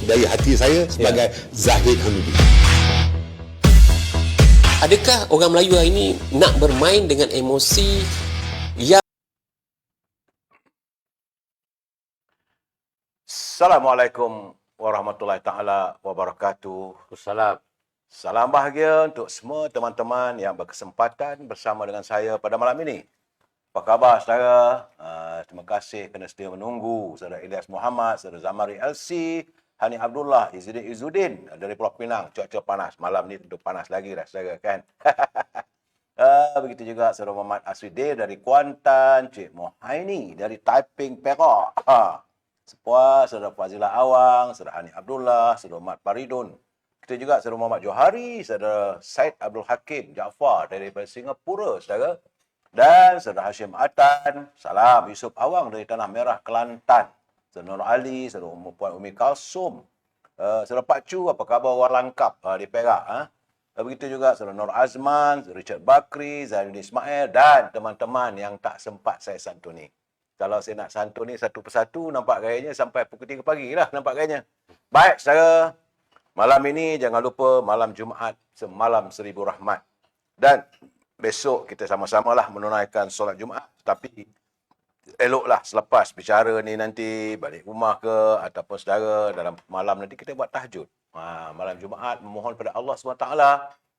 dari hati saya sebagai Zahid Hamidi. Adakah orang Melayu hari ini nak bermain dengan emosi yang... Assalamualaikum warahmatullahi taala wabarakatuh. Salam. Salam bahagia untuk semua teman-teman yang berkesempatan bersama dengan saya pada malam ini. Apa khabar saudara? Terima kasih kerana setia menunggu. Saudara Ilyas Muhammad, saudara Zamari LC, Hani Abdullah, Izzuddin dari Pulau Pinang. Cuaca panas. Malam ni tentu panas lagi dah saudara kan. Begitu juga saudara Muhammad Aswidin dari Kuantan, Cik Mohaini dari Taiping, Perak. Sepuas saudara Fazilah Awang, saudara Hani Abdullah, saudara Mat Paridun. Kita juga saudara Muhammad Johari, saudara Said Abdul Hakim Jaafar dari Singapura, saudara. Dan saudara Hashim Atan, salam Yusuf Awang dari Tanah Merah, Kelantan. Saudara Nur Ali, saudara Puan Umi Kalsum. Saudara Pak Chu, apa khabar orang Langkap di Perak? Begitu juga saudara Nur Azman, Richard Bakri, Zainuddin Ismail dan teman-teman yang tak sempat saya santuni. Kalau saya nak santuni satu persatu, nampak gayanya sampai pukul 3 pagi lah nampak gayanya. Baik, saudara. Malam ini jangan lupa malam Jumaat semalam 1000 rahmat. Dan besok kita sama-samalah menunaikan solat Jumaat. Tapi eloklah selepas bicara ni nanti balik rumah ke ataupun saudara dalam malam nanti kita buat tahajud. Malam Jumaat memohon pada Allah SWT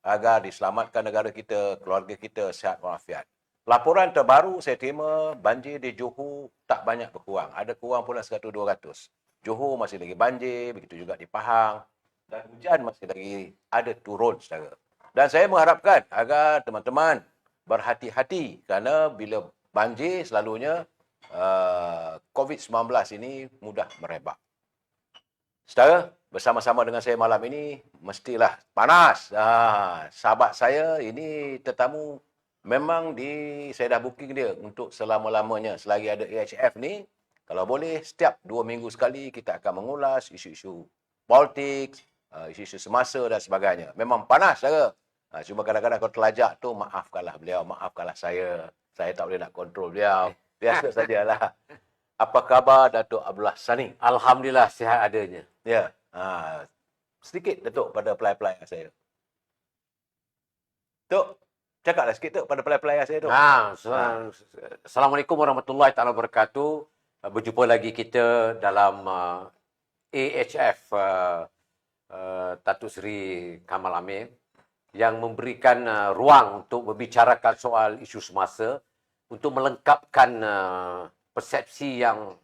agar diselamatkan negara kita, keluarga kita sihat walafiat. Laporan terbaru saya terima, banjir di Johor tak banyak berkurang. Ada kurang pula 100-200. Johor masih lagi banjir, begitu juga di Pahang. Dan hujan masih lagi ada turun, saudara. Dan saya mengharapkan agar teman-teman berhati-hati kerana bila banjir selalunya COVID-19 ini mudah merebak. Saudara, bersama-sama dengan saya malam ini, mestilah panas. Sahabat saya ini tetamu memang saya dah booking dia untuk selama-lamanya. Selagi ada AHF ni, kalau boleh setiap 2 minggu sekali kita akan mengulas isu-isu politik, isu-isu semasa dan sebagainya. Memang panas, saudara. Cuma kadang-kadang kalau terlajak tu, maafkanlah beliau, maafkanlah saya. Saya tak boleh nak kontrol beliau. Biasa sajalah. Apa khabar Datuk Abdullah Sani? Alhamdulillah sihat adanya. Ya. Sedikit Datuk pada pelai-pelai saya. Tok, cakaplah sikit Tok pada pelai-pelai saya Tok. Assalamualaikum warahmatullahi taala wabarakatuh. Berjumpa lagi kita dalam AHF Datuk Seri Kamal Amir yang memberikan ruang untuk membicarakan soal isu semasa untuk melengkapkan persepsi yang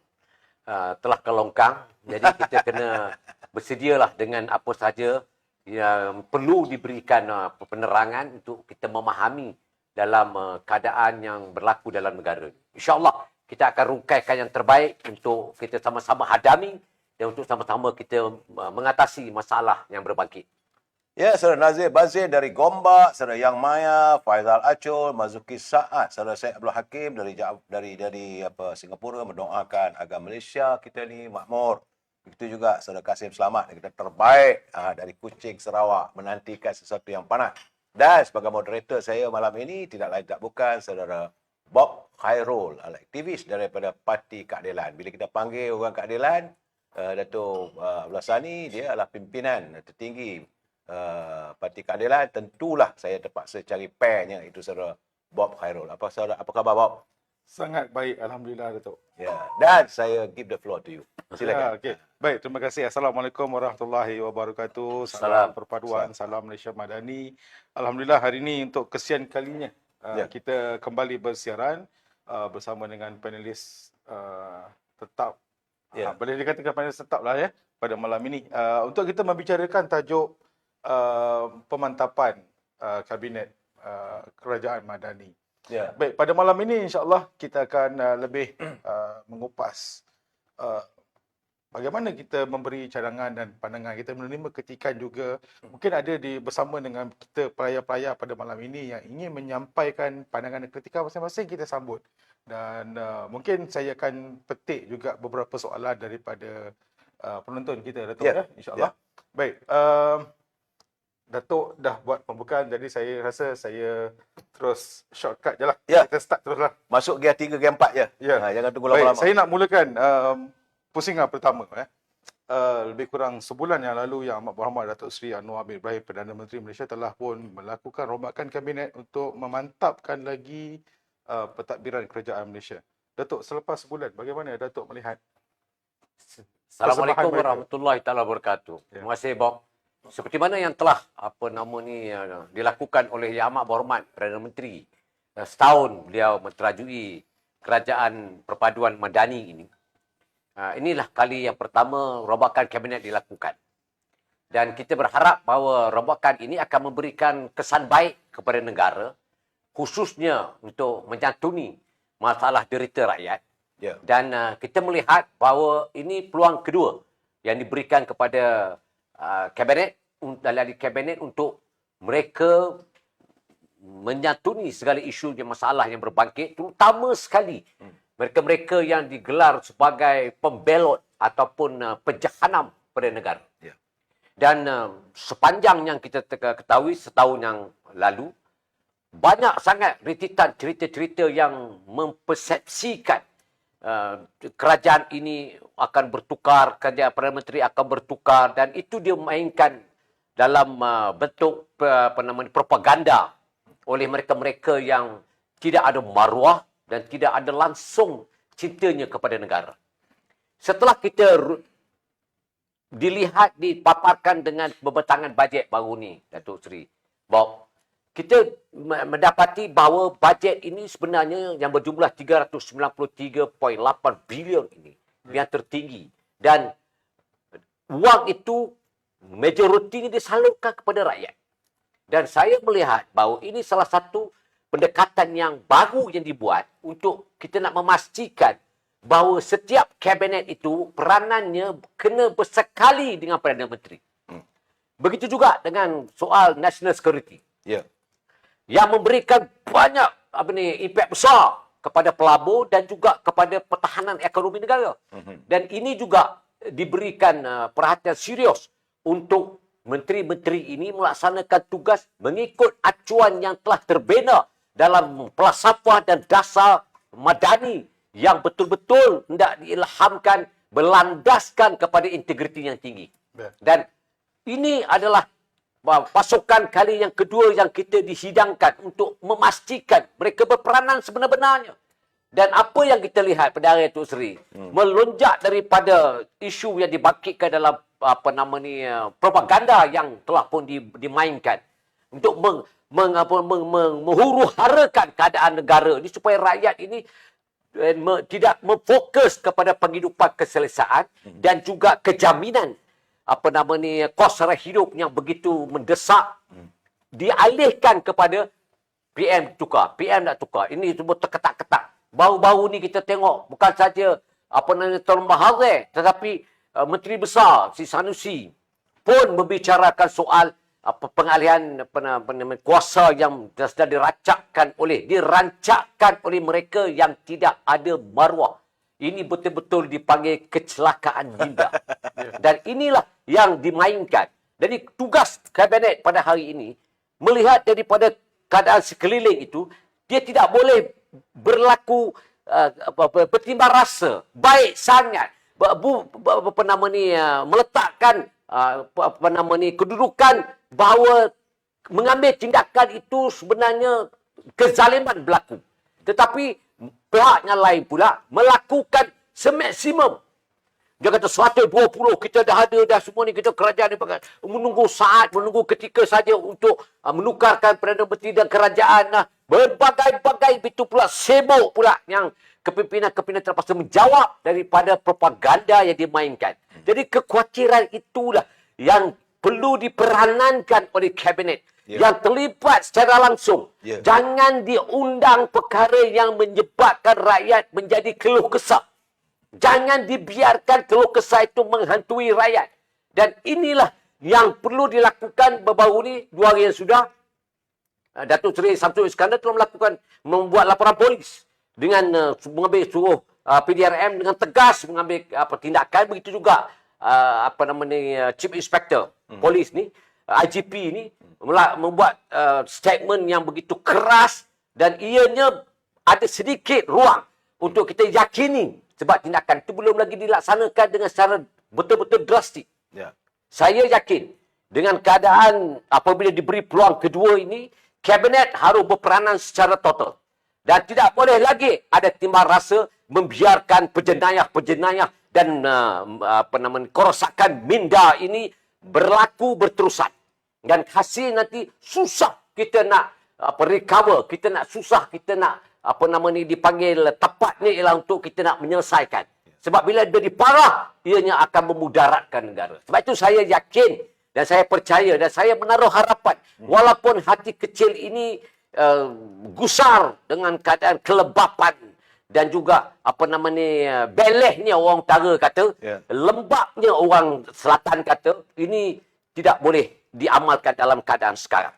telah kelongkang. Jadi kita kena bersedialah dengan apa saja yang perlu diberikan penerangan untuk kita memahami dalam keadaan yang berlaku dalam negara. InsyaAllah kita akan rungkaikan yang terbaik untuk kita sama-sama hadami dan untuk sama-sama kita mengatasi masalah yang berbangkit. Ya, saudara Nazir Bazir dari Gombak, saudara Yang Maya, Faizal Acul, Mazuki Saad, saudara Syed Abdul Hakim dari Singapura mendoakan agar Malaysia kita ni makmur. Begitu juga saudara Kasim Selamat, kita terbaik dari Kuching, Sarawak, menantikan sesuatu yang panas. Dan sebagai moderator saya malam ini tidak lain tak bukan saudara Bob Khairul, aktivis daripada Parti Keadilan. Bila kita panggil orang Keadilan, Datuk Abdullah Sani, dia adalah pimpinan tertinggi Parti Keadilan. Tentulah saya terpaksa cari pairnya, itu saudara Bob Khairul. Apa khabar Bob? Sangat baik, alhamdulillah Datuk. Ya, dan saya give the floor to you. Silakan. Okey. Baik, terima kasih. Assalamualaikum warahmatullahi wabarakatuh. Salam. Salam perpaduan, salam Malaysia Madani. Alhamdulillah hari ini untuk kesekian kalinya kita kembali bersiaran bersama dengan panelis tetap. Boleh dikatakan panelis tetap lah ya pada malam ini. Untuk kita membicarakan tajuk pemantapan Kabinet Kerajaan Madani. Ya. Baik, pada malam ini insya-Allah kita akan lebih mengupas bagaimana kita memberi cadangan dan pandangan, kita menerima kritikan juga. Mungkin ada bersama dengan kita pelayar-pelayar pada malam ini yang ingin menyampaikan pandangan dan kritikan masing-masing, kita sambut. Dan mungkin saya akan petik juga beberapa soalan daripada penonton kita, Datuk, ya, insya-Allah. Baik, Datuk dah buat pembukaan, jadi saya rasa saya terus shortcut je lah. Ya. Kita start terus lah. Masuk gear 3, gear 4 je. Ya. Jangan tunggu Baik, lama-lama. saya nak mulakan pusingan pertama. lebih kurang sebulan yang lalu Yang Amat Berhormat Datuk Seri Anwar bin Ibrahim Perdana Menteri Malaysia telah pun melakukan rombakan kabinet untuk memantapkan lagi pentadbiran kerajaan Malaysia. Datuk, selepas sebulan bagaimana Datuk melihat? Assalamualaikum mereka. warahmatullahi taala wabarakatuh. Ya. Terima kasih Bob. Seperti mana yang telah dilakukan oleh Yang Amat Berhormat Perdana Menteri setahun beliau menterajui kerajaan perpaduan madani ini. Inilah kali yang pertama rombakan kabinet dilakukan. Dan kita berharap bahawa rombakan ini akan memberikan kesan baik kepada negara, khususnya untuk menyantuni masalah derita rakyat. Ya. Dan kita melihat bahawa ini peluang kedua yang diberikan kepada kabinet untuk mereka menyantuni segala isu dan masalah yang berbangkit, terutama sekali mereka-mereka yang digelar sebagai pembelot ataupun penjahanam pada negara. Ya. Dan sepanjang yang kita ketahui setahun yang lalu, banyak sangat rititan cerita-cerita yang mempersepsikan kerajaan ini akan bertukar, kerajaan Perdana Menteri akan bertukar, dan itu dia mainkan dalam bentuk propaganda oleh mereka-mereka yang tidak ada maruah dan tidak ada langsung cintanya kepada negara. Setelah kita dipaparkan dengan pembentangan bajet baru ni, Datuk Seri Bob, kita mendapati bahawa bajet ini sebenarnya yang berjumlah 393.8 bilion ini yang tertinggi. Dan wang itu majoritinya disalurkan kepada rakyat. Dan saya melihat bahawa ini salah satu pendekatan yang baru yang dibuat untuk kita nak memastikan bahawa setiap kabinet itu peranannya kena bersekali dengan Perdana Menteri. Begitu juga dengan soal national security. Ya. Yang memberikan banyak impak besar kepada pelabur dan juga kepada pertahanan ekonomi negara. Dan ini juga diberikan perhatian serius untuk menteri-menteri ini melaksanakan tugas mengikut acuan yang telah terbina dalam falsafah dan dasar madani yang betul-betul hendak diilhamkan, berlandaskan kepada integriti yang tinggi. Dan ini adalah pasukan kali yang kedua yang kita dihidangkan untuk memastikan mereka berperanan sebenar-benarnya. Dan apa yang kita lihat pada hari itu, Seri, melonjak daripada isu yang dibangkitkan dalam propaganda yang telah pun dimainkan untuk menghuru-harakan keadaan negara ini supaya rakyat ini tidak memfokus kepada penghidupan keselesaan dan juga kejaminan kos sara hidup yang begitu mendesak, dialihkan kepada PM tukar, PM nak tukar. Ini semua terketak-ketak. Baru-baru ni kita tengok bukan saja Tuan Mahathir, tetapi Menteri Besar si Sanusi pun membicarakan soal pengalihan kuasa yang sudah dirancangkan oleh mereka yang tidak ada maruah. Ini betul-betul dipanggil kecelakaan minda. Dan inilah yang dimainkan. Jadi tugas kabinet pada hari ini, melihat daripada keadaan sekeliling itu, dia tidak boleh berlaku bertimbang rasa. Baik sangat. Meletakkan kedudukan bahawa mengambil tindakan itu sebenarnya kezaliman berlaku. Tetapi pihak yang lain pula melakukan semaksimum. Dia kata 120 kita dah ada dah semua ni, kita kerajaan ni menunggu saat, menunggu ketika saja untuk menukarkan Perdana Menteri dan kerajaan. Berbagai-bagai itu pula sibuk pula yang kepimpinan-kepimpinan terpaksa menjawab daripada propaganda yang dimainkan. Jadi kekhawatiran itulah yang perlu diperanankan oleh kabinet. Yang terlibat secara langsung. Jangan diundang perkara yang menyebabkan rakyat menjadi keluh kesah. Jangan dibiarkan keluh kesah itu menghantui rakyat. Dan inilah yang perlu dilakukan baru-baru ni, 2 hari yang sudah. Datuk Seri Samsul Iskandar telah membuat laporan polis dengan mengambil suruh PDRM dengan tegas mengambil tindakan. Begitu juga Chief Inspector Polis ni, IGP ni membuat statement yang begitu keras dan ianya ada sedikit ruang untuk kita yakini sebab tindakan itu belum lagi dilaksanakan dengan secara betul-betul drastik. Ya. Saya yakin dengan keadaan apabila diberi peluang kedua ini, Kabinet harus berperanan secara total. Dan tidak boleh lagi ada timbal rasa membiarkan penjenayah-penjenayah dan kerosakan minda ini berlaku berterusan. Dan hasil nanti susah kita nak recover, kita nak susah, kita nak dipanggil tepatnya ialah untuk kita nak menyelesaikan. Sebab bila jadi parah, ianya akan memudaratkan negara. Sebab itu saya yakin dan saya percaya dan saya menaruh harapan walaupun hati kecil ini gusar dengan keadaan kelebapan dan juga belehnya orang utara kata, lembabnya orang selatan kata, ini tidak boleh diamalkan dalam keadaan sekarang.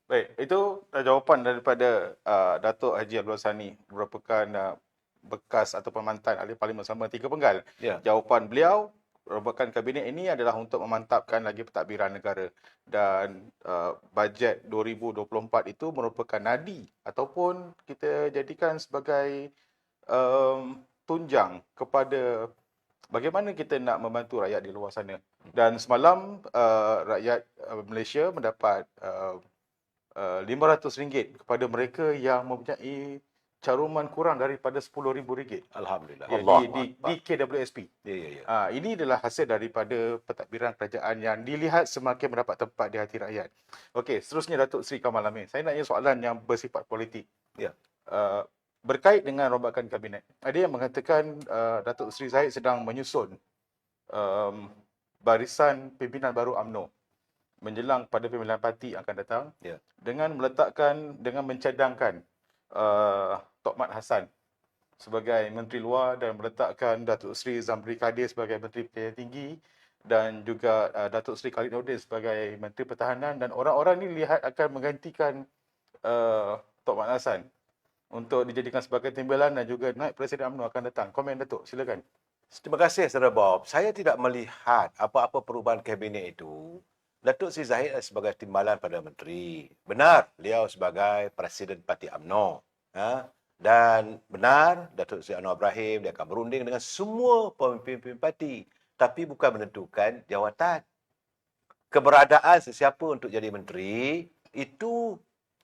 Baik, itu jawapan daripada Datuk Haji Abdul Sani, merupakan bekas atau mantan ahli Parlimen Bersama Tiga Penggal. Jawapan beliau, rombakan kabinet ini adalah untuk memantapkan lagi pentadbiran negara, dan bajet 2024 itu merupakan nadi ataupun kita jadikan sebagai tunjang kepada bagaimana kita nak membantu rakyat di luar sana. Dan semalam rakyat Malaysia mendapat RM500 kepada mereka yang mempunyai caruman kurang daripada RM10,000. Alhamdulillah. Di KWSP. Ini adalah hasil daripada pentadbiran kerajaan yang dilihat semakin mendapat tempat di hati rakyat. Okey, seterusnya Datuk Seri Kamal Amin. Saya nak tanya soalan yang bersifat politik. Berkait dengan rombakan kabinet. Ada yang mengatakan Datuk Seri Zahid sedang menyusun barisan pimpinan baru UMNO menjelang pada pemilihan parti akan datang, dengan mencadangkan Tok Mat Hassan sebagai Menteri Luar dan meletakkan Datuk Seri Zamri Kadir sebagai Menteri Pertahanan Tinggi dan juga Datuk Seri Khalid Nordin sebagai Menteri Pertahanan, dan orang-orang ini lihat akan menggantikan Tok Mat Hassan untuk dijadikan sebagai timbalan dan juga naib Presiden UMNO akan datang. Komen Datuk, silakan. Terima kasih Saudara Bob. Saya tidak melihat apa-apa perubahan kabinet itu. Datuk Seri Zahid sebagai timbalan pada menteri. Benar, beliau sebagai Presiden Parti UMNO. Dan benar, Datuk Seri Anwar Ibrahim dia akan berunding dengan semua pemimpin parti. Tapi bukan menentukan jawatan. Keberadaan sesiapa untuk jadi menteri, itu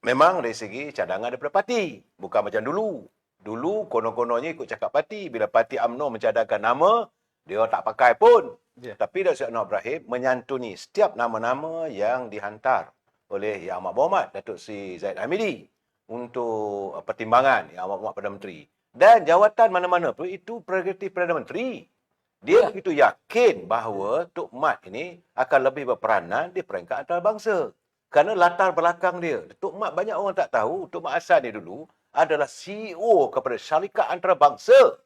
memang dari segi cadangan daripada parti. Bukan macam dulu. Dulu konon-kononnya ikut cakap parti. Bila Parti UMNO mencadangkan nama, dia tak pakai pun. Tapi Datuk Seri Anwar Ibrahim menyantuni setiap nama-nama yang dihantar oleh Yang Amat Berhormat Datuk Seri Zahid Hamidi untuk pertimbangan Yang Amat Berhormat Perdana Menteri. Dan jawatan mana-mana pun itu prerogatif Perdana Menteri. Dia begitu yakin bahawa Tok Mat ini akan lebih berperanan di peringkat antarabangsa. Kerana latar belakang dia. Tok Mat banyak orang tak tahu, Tok Mat Hassan ni dulu adalah CEO kepada syarikat antarabangsa.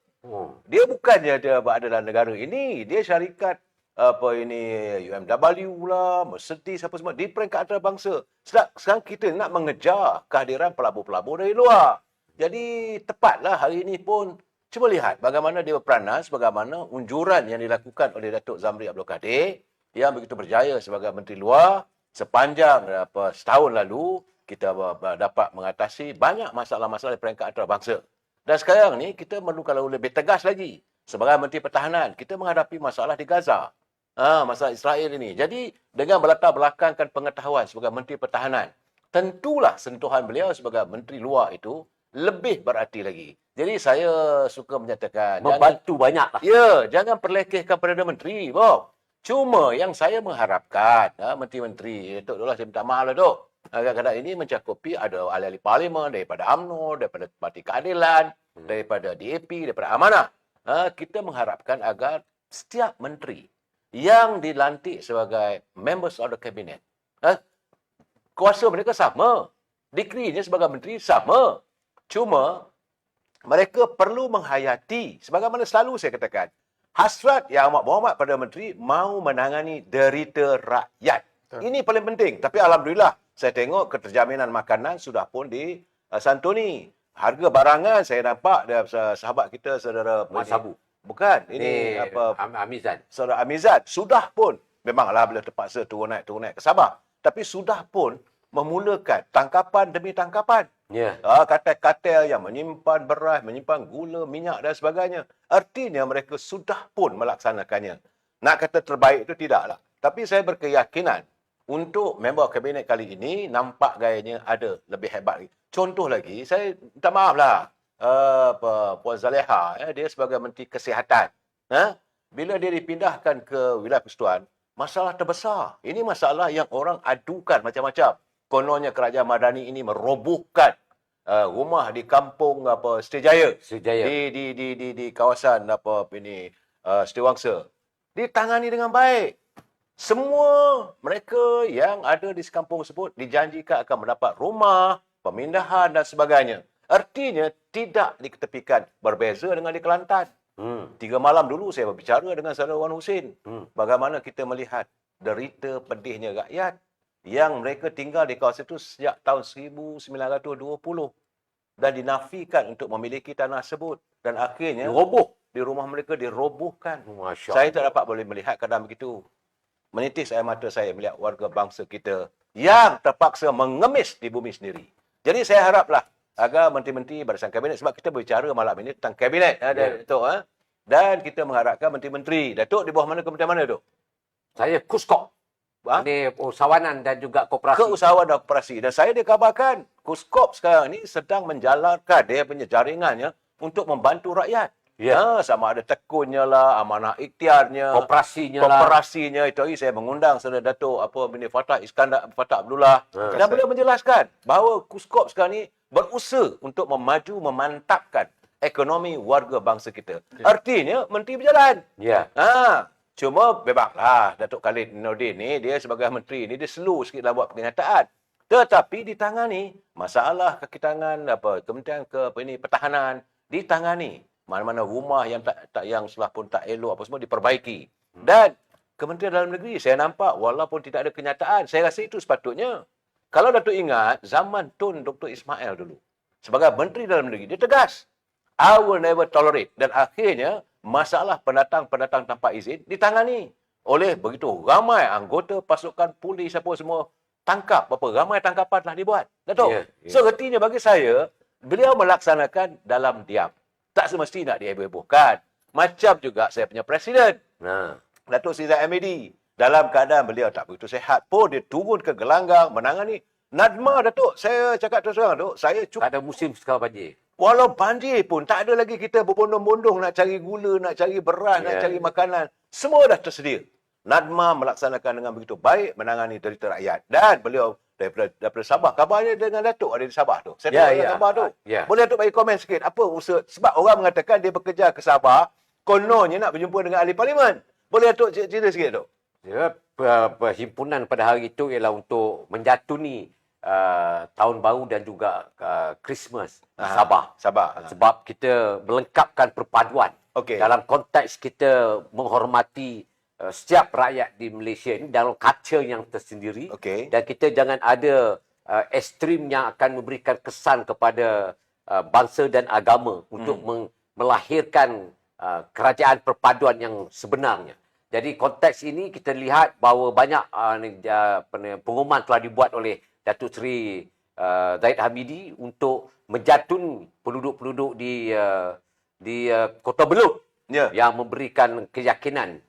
Dia bukannya dia berada dalam negara ini. Dia syarikat UMW lah, Mercedes apa semua di peringkat antarabangsa. Sekarang kita nak mengejar kehadiran pelabur-pelabur dari luar. Jadi tepatlah hari ini pun cuba lihat bagaimana dia berperanan sebagaimana unjuran yang dilakukan oleh Datuk Zamri Abdul Kadir yang begitu berjaya sebagai Menteri Luar sepanjang setahun lalu. Kita dapat mengatasi banyak masalah-masalah di peringkat antarabangsa. Dan sekarang ni kita perlu kalau lebih tegas lagi. Sebagai Menteri Pertahanan, kita menghadapi masalah di Gaza. Masalah Israel ini. Jadi dengan berlatar belakangkan pengetahuan sebagai Menteri Pertahanan, tentulah sentuhan beliau sebagai Menteri Luar itu lebih berarti lagi. Jadi saya suka menyatakan membantu banyaklah. Ya, jangan perlekehkan Perdana Menteri, Bob. Cuma yang saya mengharapkan menteri-menteri, Datuk Dullah saya minta maaf lah Dok. Kadang-kadang ini mencakupi ada ahli-ahli parlimen daripada UMNO, daripada Parti Keadilan, daripada DAP, daripada Amanah. Kita mengharapkan agar setiap menteri yang dilantik sebagai members of the cabinet, kuasa mereka sama. Dekrinya sebagai menteri sama. Cuma mereka perlu menghayati, sebagaimana selalu saya katakan, hasrat Yang Amat Berhormat Perdana Menteri mahu menangani derita rakyat. Ini paling penting. Tapi Alhamdulillah, saya tengok keterjaminan makanan sudah pun disantuni. Harga barangan saya nampak dari sahabat kita, saudara Mat Sabu. Bukan, ini Amizan. Saudara Amizat sudah pun, memanglah bila terpaksa turun naik ke Sabah. Tapi sudah pun memulakan tangkapan demi tangkapan. Katil-katil yang menyimpan beras, menyimpan gula, minyak dan sebagainya. Artinya mereka sudah pun melaksanakannya. Nak kata terbaik itu tidaklah. Tapi saya berkeyakinan untuk member kabinet kali ini nampak gayanya ada lebih hebat lagi. Contoh lagi, saya minta maaf lah. Puan Zaleha, dia sebagai Menteri Kesihatan. Bila dia dipindahkan ke wilayah Persekutuan, masalah terbesar. Ini masalah yang orang adukan macam-macam. Kononnya kerajaan Madani ini merobohkan rumah di kampung Setiajaya. Di kawasan Setiawangsa. Ditangani dengan baik. Semua mereka yang ada di sekampung tersebut dijanjikan akan mendapat rumah, pemindahan dan sebagainya. Artinya tidak diketepikan. Berbeza dengan di Kelantan. 3 malam dulu saya berbicara dengan saudara Wan Husin. Bagaimana kita melihat derita pedihnya rakyat yang mereka tinggal di kawasan itu sejak tahun 1920 dan dinafikan untuk memiliki tanah tersebut. Dan akhirnya roboh. Di rumah mereka dirobohkan. Saya tak dapat boleh melihat keadaan begitu. Menitis air mata saya melihat warga bangsa kita yang terpaksa mengemis di bumi sendiri. Jadi saya haraplah agar menteri-menteri barisan kabinet, sebab kita berbicara malam ini tentang kabinet, Datuk. Dan kita mengharapkan menteri-menteri. Datuk di bawah mana kementerian mana, Datuk? Saya Kuskop. Ini usahawanan dan juga koperasi. Keusahawanan dan koperasi. Dan saya dikabarkan Kuskop sekarang ini sedang menjalankan dia punya jaringannya untuk membantu rakyat. Sama ada tekunnya lah, amanah ikhtiarnya, kooperasinya. Itu hari saya mengundang saudara Datuk Fatah Abdullah. Dan beliau menjelaskan bahawa Kuskop sekarang ni berusaha untuk memantapkan ekonomi warga bangsa kita. Artinya menteri berjalan. Cuma memanglah Datuk Khalid Nordin ni dia sebagai menteri ni dia slow sikit dalam buat kenyataan. Tetapi ditangani masalah kaki tangan kementerian pertahanan ditangani. Mana-mana rumah yang yang selah pun tak elok apa semua diperbaiki. Dan Kementerian Dalam Negeri saya nampak walaupun tidak ada kenyataan, saya rasa itu sepatutnya. Kalau Datuk ingat zaman Tun Dr. Ismail dulu sebagai Menteri Dalam Negeri dia tegas, I will never tolerate, dan akhirnya masalah pendatang tanpa izin ditangani oleh begitu ramai anggota pasukan polis apa semua tangkap, berapa ramai tangkapan telah dibuat. Datuk. So artinya bagi saya beliau melaksanakan dalam diam. Tak semestinya nak dihebohkan. Macam juga saya punya presiden. Datuk Seri Zahid Hamidi. Dalam keadaan beliau tak begitu sihat pun, dia turun ke gelanggang menangani. Nadma, Datuk, saya cakap terus terang, Datuk, saya cukup. Tak ada musim sekarang banjir. Walau banjir pun, tak ada lagi kita berbondong-bondong nak cari gula, nak cari beras, nak cari makanan. Semua dah tersedia. Nadma melaksanakan dengan begitu baik, menangani derita rakyat. Dan beliau daripada Sabah. Kabarnya dengan Datuk ada di Sabah tu. Saya tengok Sabah tu. Boleh Datuk bagi komen sikit. Apa usaha? Sebab orang mengatakan dia bekerja ke Sabah, kononnya nak berjumpa dengan ahli parlimen. Boleh Datuk cerita sikit, Datuk? Perhimpunan pada hari itu ialah untuk menjatuni tahun baru dan juga Christmas di Sabah. Sebab kita melengkapkan perpaduan. Dalam konteks kita menghormati setiap rakyat di Malaysia ini dalam culture yang tersendiri. Dan kita jangan ada ekstrim yang akan memberikan kesan kepada bangsa dan agama untuk melahirkan kerajaan perpaduan yang sebenarnya. Jadi konteks ini kita lihat bahawa banyak pengumuman telah dibuat oleh Datuk Seri Zahid Hamidi untuk menjatun penduduk-penduduk di Kota Belud yang memberikan keyakinan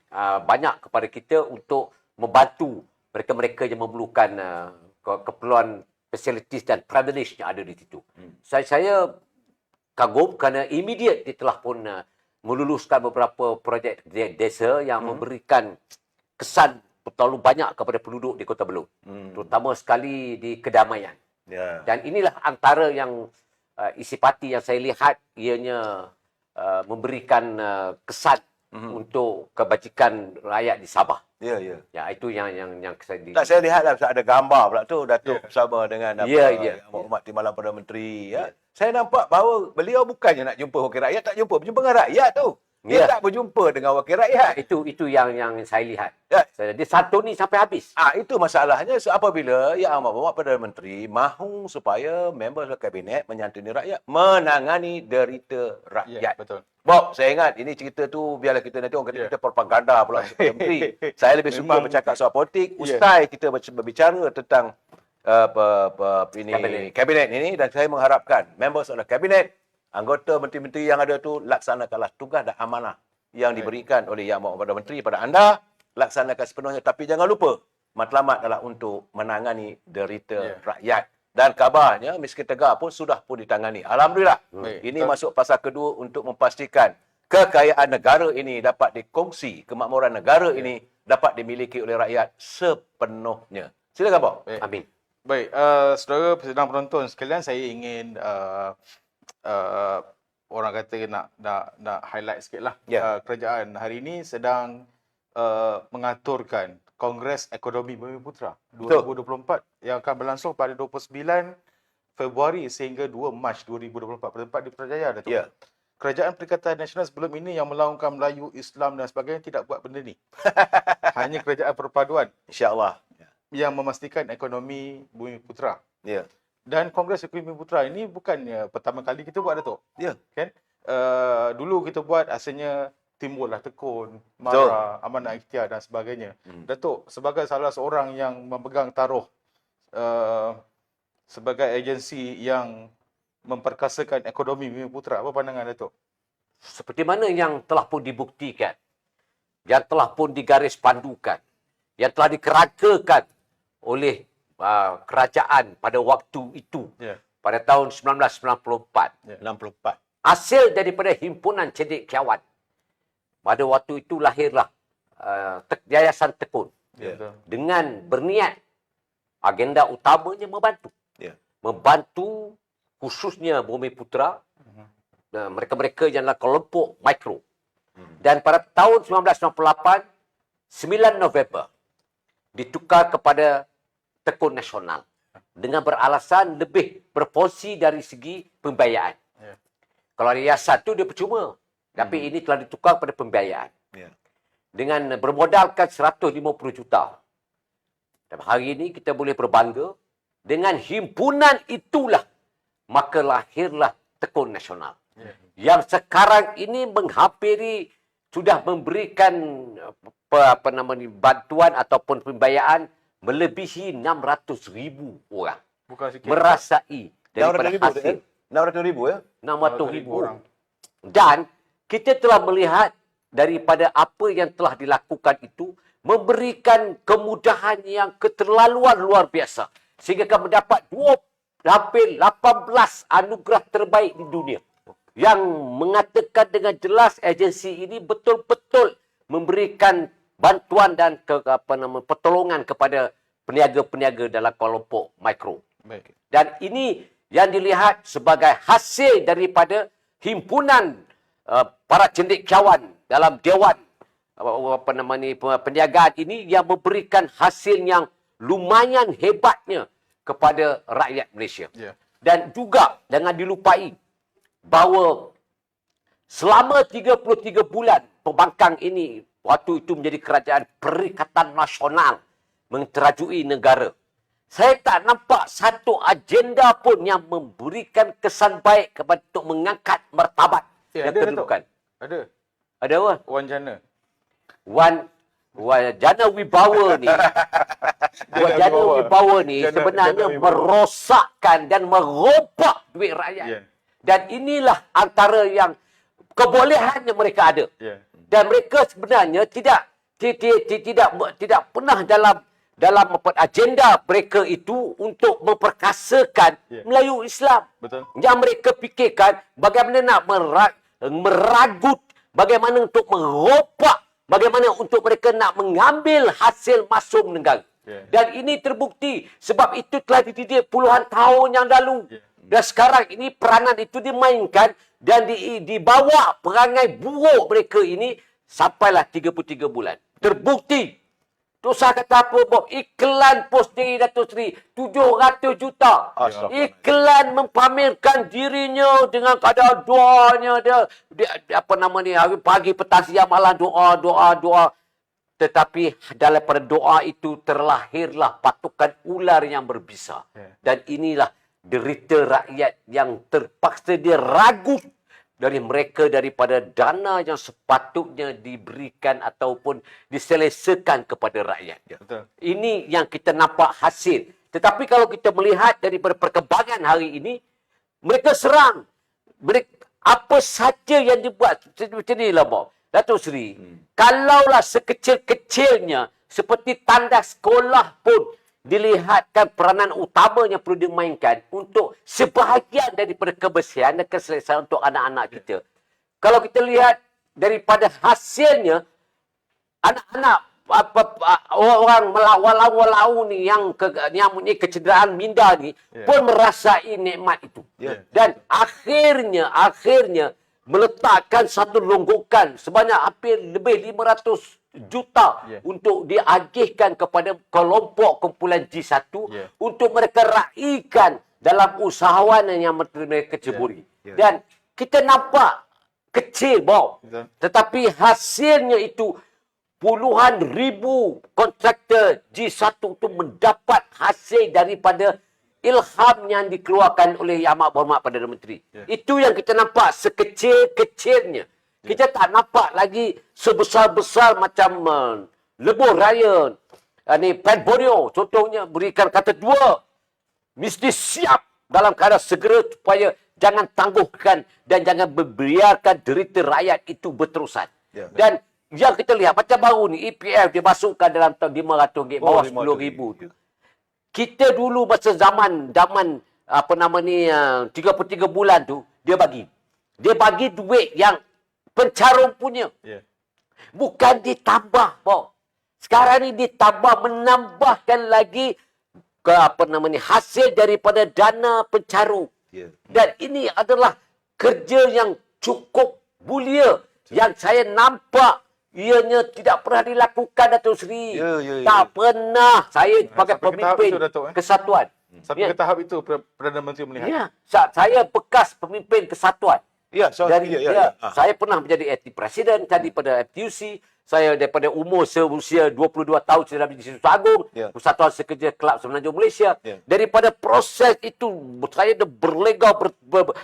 banyak kepada kita untuk membantu mereka-mereka yang memerlukan keperluan facilities dan privilege yang ada di situ. Saya kagum kerana immediate dia telah pun meluluskan beberapa projek desa yang memberikan kesan terlalu banyak kepada penduduk di Kota Belud. Terutama sekali di kedamaian. Dan inilah antara yang isi pati yang saya lihat ianya memberikan kesan untuk kebajikan rakyat di Sabah. Ya, itu yang saya tak saya lihat ada gambar pula tu Datuk bersama dengan Muhammad Timbalan Perdana Menteri. Saya nampak bahawa beliau bukannya nak jumpa wakil rakyat, tak jumpa, berjumpa dengan rakyat tu. Dia tak berjumpa dengan wakil rakyat. Itu yang saya lihat. Dia santuni sampai habis. Itu masalahnya apabila Yang Amat Berhormat Perdana Menteri mahu supaya member kabinet menyantuni rakyat, menangani derita rakyat. Betul. Bob, saya ingat ini cerita tu biarlah kita nanti orang kata kita propaganda pula sebagai menteri. Saya lebih suka bercakap soal politik. Ustai kita berbicara tentang kabinet ini, dan saya mengharapkan members of the kabinet, anggota menteri-menteri yang ada tu laksanakanlah tugas dan amanah yang diberikan oleh Yang Amat Perdana Menteri pada anda laksanakan sepenuhnya. Tapi jangan lupa, matlamat adalah untuk menangani derita rakyat. Dan kabarnya miskin tegar pun sudah pun ditangani. Alhamdulillah. Baik. Ini masuk pasal kedua untuk memastikan kekayaan negara ini dapat dikongsi, kemakmuran negara ini dapat dimiliki oleh rakyat sepenuhnya. Silakan, Pak. Amin. Baik, saudara sedang penonton sekalian, saya ingin orang kata nak highlight sikitlah. Kerajaan hari ini sedang mengaturkan Kongres Ekonomi Bumiputera 2024 yang akan berlangsung pada 29 Februari sehingga 2 Mac 2024 bertempat di Putrajaya, Datuk. Ya. Kerajaan Perikatan Nasional sebelum ini yang melaungkan Melayu, Islam dan sebagainya tidak buat benda ni. Hanya kerajaan perpaduan InsyaAllah. yang memastikan ekonomi Bumiputera. Ya. Dan Kongres Ekonomi Bumiputera ini bukannya pertama kali kita buat, Datuk. Ya. Kan? Dulu kita buat asalnya timbullah tekun, marah, amanah ikhtiar dan sebagainya. Datuk, sebagai salah seorang yang memegang taruh sebagai agensi yang memperkasakan ekonomi Bumiputera, apa pandangan Datuk? Seperti mana yang telah pun dibuktikan, yang telah pun digaris pandukan, yang telah dikeragakan oleh kerajaan pada waktu itu, pada tahun 1994. 64. Hasil daripada himpunan cendekiawan. Pada waktu itu lahirlah Yayasan Tekun. Betul. Dengan berniat agenda utamanya membantu. Membantu khususnya Bumiputera, mereka-mereka yang adalah kelompok mikro. Dan pada tahun 1998, 9 November, ditukar kepada Tekun Nasional dengan beralasan lebih berfungsi dari segi pembiayaan. Kalau yayasan itu dia percuma. Tapi ini telah ditukar pada pembiayaan. Dengan bermodalkan 150 juta. Dan hari ini kita boleh berbangga dengan himpunan itulah maka lahirlah Tekun Nasional. Yang sekarang ini menghampiri sudah memberikan bantuan ataupun pembiayaan melebihi 600,000 orang. Bukan sikit. Merasai daripada 600,000 hasil. 600,000 ya? 600,000 orang. Dan kita telah melihat daripada apa yang telah dilakukan itu memberikan kemudahan yang keterlaluan luar biasa. Sehingga akan mendapat hampir 18 anugerah terbaik di dunia. Yang mengatakan dengan jelas agensi ini betul-betul memberikan bantuan dan pertolongan kepada peniaga-peniaga dalam kelompok mikro. Baik. Dan ini yang dilihat sebagai hasil daripada himpunan para cendekiawan dalam Dewan Perniagaan ini yang memberikan hasil yang lumayan hebatnya kepada rakyat Malaysia. Dan juga jangan dilupai bahawa selama 33 bulan pembangkang ini waktu itu menjadi kerajaan Perikatan Nasional menterajui negara. Saya tak nampak satu agenda pun yang memberikan kesan baik kepada untuk mengangkat martabat dan kedudukan. Ada. Ada apa? Wan Jana. Wan Jana Wibawa ni. Wan Jana Wibawa ni sebenarnya merosakkan dan merobak duit rakyat. Dan inilah antara yang kebolehan yang mereka ada. Dan mereka sebenarnya tidak pernah dalam agenda mereka itu untuk memperkasakan Melayu Islam. Betul. Yang mereka fikirkan bagaimana nak meragut, bagaimana untuk merobak, bagaimana untuk mereka nak mengambil hasil masuk negara. Dan ini terbukti sebab itu telah dididik puluhan tahun yang lalu. Dan sekarang ini peranan itu dimainkan dan dibawa perangai buruk mereka ini sampailah 33 bulan. Terbukti. Tu saya kata apa, Bob? Iklan post diri Datuk Seri 700 juta. Iklan mempamerkan dirinya dengan kadar doanya dia hari pagi, petang, siang, malam doa. Tetapi daripada doa itu terlahirlah patukan ular yang berbisa. Dan inilah derita rakyat yang terpaksa dia ragut dari mereka daripada dana yang sepatutnya diberikan ataupun diselesakan kepada rakyat. Betul. Ini yang kita nampak hasil. Tetapi kalau kita melihat daripada perkembangan hari ini, mereka serang. Apa saja yang dibuat macam inilah, Bob. Datuk Seri, kalaulah sekecil-kecilnya seperti tanda sekolah pun dilihatkan peranan utamanya perlu dimainkan untuk sebahagian daripada kebersihan dan keselesaan untuk anak-anak kita. Kalau kita lihat daripada hasilnya, anak-anak orang walau ni yang mempunyai kecederaan minda ni pun merasai nikmat itu. Dan akhirnya meletakkan satu longgokan sebanyak hampir lebih 500 juta untuk diagihkan kepada kelompok kumpulan G1 untuk mereka raikan dalam usahawan yang mereka ceburi. Dan kita nampak kecil, tetapi hasilnya itu puluhan ribu kontraktor G1 itu mendapat hasil daripada ilham yang dikeluarkan oleh Yang Amat Berhormat Perdana Menteri. Itu yang kita nampak sekecil-kecilnya. Kita tak nampak lagi sebesar-besar macam lebuh raya Pan Borneo contohnya berikan kata dua. Mesti siap dalam keadaan segera supaya jangan tangguhkan dan jangan membiarkan derita rakyat itu berterusan. Dan yang kita lihat macam baru ni EPF dia masukkan dalam tahun 500 bawah 10,000 tu. Kita dulu masa zaman 33 bulan tu dia bagi duit yang pencarum punya. Bukan ditambah, sekarang ni ditambah menambahkan lagi hasil daripada dana pencarum. Dan ini adalah kerja yang cukup mulia yang saya nampak ianya tidak pernah dilakukan, Datuk Seri. Tak pernah saya sebagai pemimpin kesatuan. Sampai ke tahap itu Perdana Menteri melihat. Saya bekas pemimpin kesatuan. Saya pernah menjadi FT Presiden daripada FTUC. Saya daripada umur seusia 22 tahun saya di Sultan Agong, Persatuan Sekerja Kelab Semenanjung Malaysia. Daripada proses itu saya berlega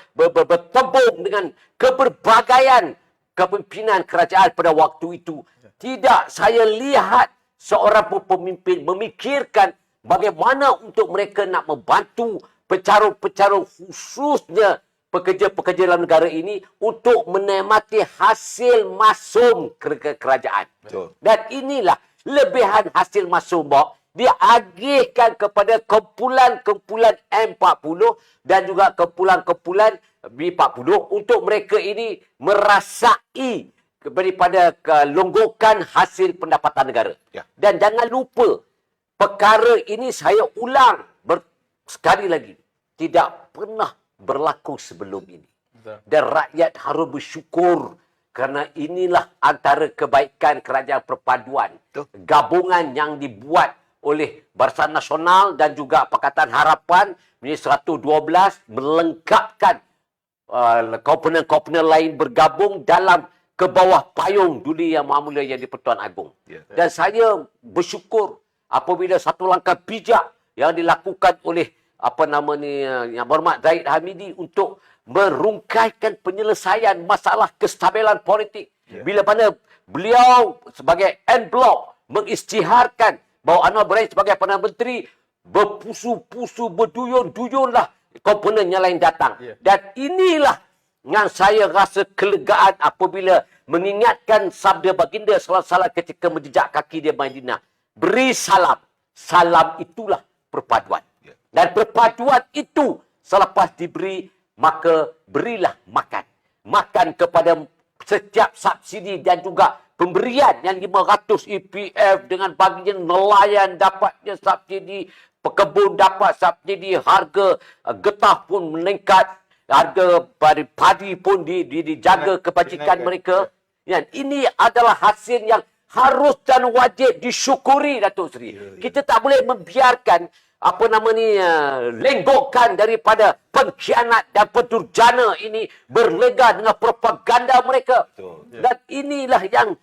bertembung dengan keberbagaian kepimpinan kerajaan pada waktu itu. Tidak saya lihat seorang pemimpin memikirkan bagaimana untuk mereka nak membantu pencarum-pencarum khususnya pekerja-pekerja dalam negara ini untuk menikmati hasil masum kerajaan. Dan inilah lebihan hasil masum diagihkan kepada kumpulan-kumpulan M40 dan juga kumpulan-kumpulan B40 untuk mereka ini merasai daripada kelonggokan hasil pendapatan negara. Dan jangan lupa, perkara ini saya ulang sekali lagi, tidak pernah berlaku sebelum ini. Dan rakyat harus bersyukur kerana inilah antara kebaikan kerajaan perpaduan. Gabungan yang dibuat oleh Barisan Nasional dan juga Pakatan Harapan menjadi 112 melengkapkan komponen-komponen lain bergabung dalam ke bawah payung Duli Yang Maha Mulia yang di-Pertuan Agong. Dan saya bersyukur apabila satu langkah bijak yang dilakukan oleh Yang Berhormat Zahid Hamidi untuk merungkaikan penyelesaian masalah kestabilan politik. Bila mana beliau sebagai en blok mengisytiharkan bahawa Anwar Ibrahim sebagai Perdana Menteri berpusu-pusu, berduyun-duyunlah komponen yang lain datang. Dan inilah yang saya rasa kelegaan apabila mengingatkan sabda baginda salah ketika menjejak kaki di Madinah. Beri salam. Salam itulah perpaduan. Dan perpaduan itu selepas diberi, maka berilah makan. Makan kepada setiap subsidi dan juga pemberian yang 500 EPF dengan bagian nelayan dapatnya subsidi, pekebun dapat subsidi, harga getah pun meningkat, harga padi pun dijaga kebajikan mereka. Ini adalah hasil yang harus dan wajib disyukuri, Datuk Seri. Kita tak boleh membiarkan lenggokan daripada pengkhianat dan pendurjana ini berlega dengan propaganda mereka. Dan inilah yang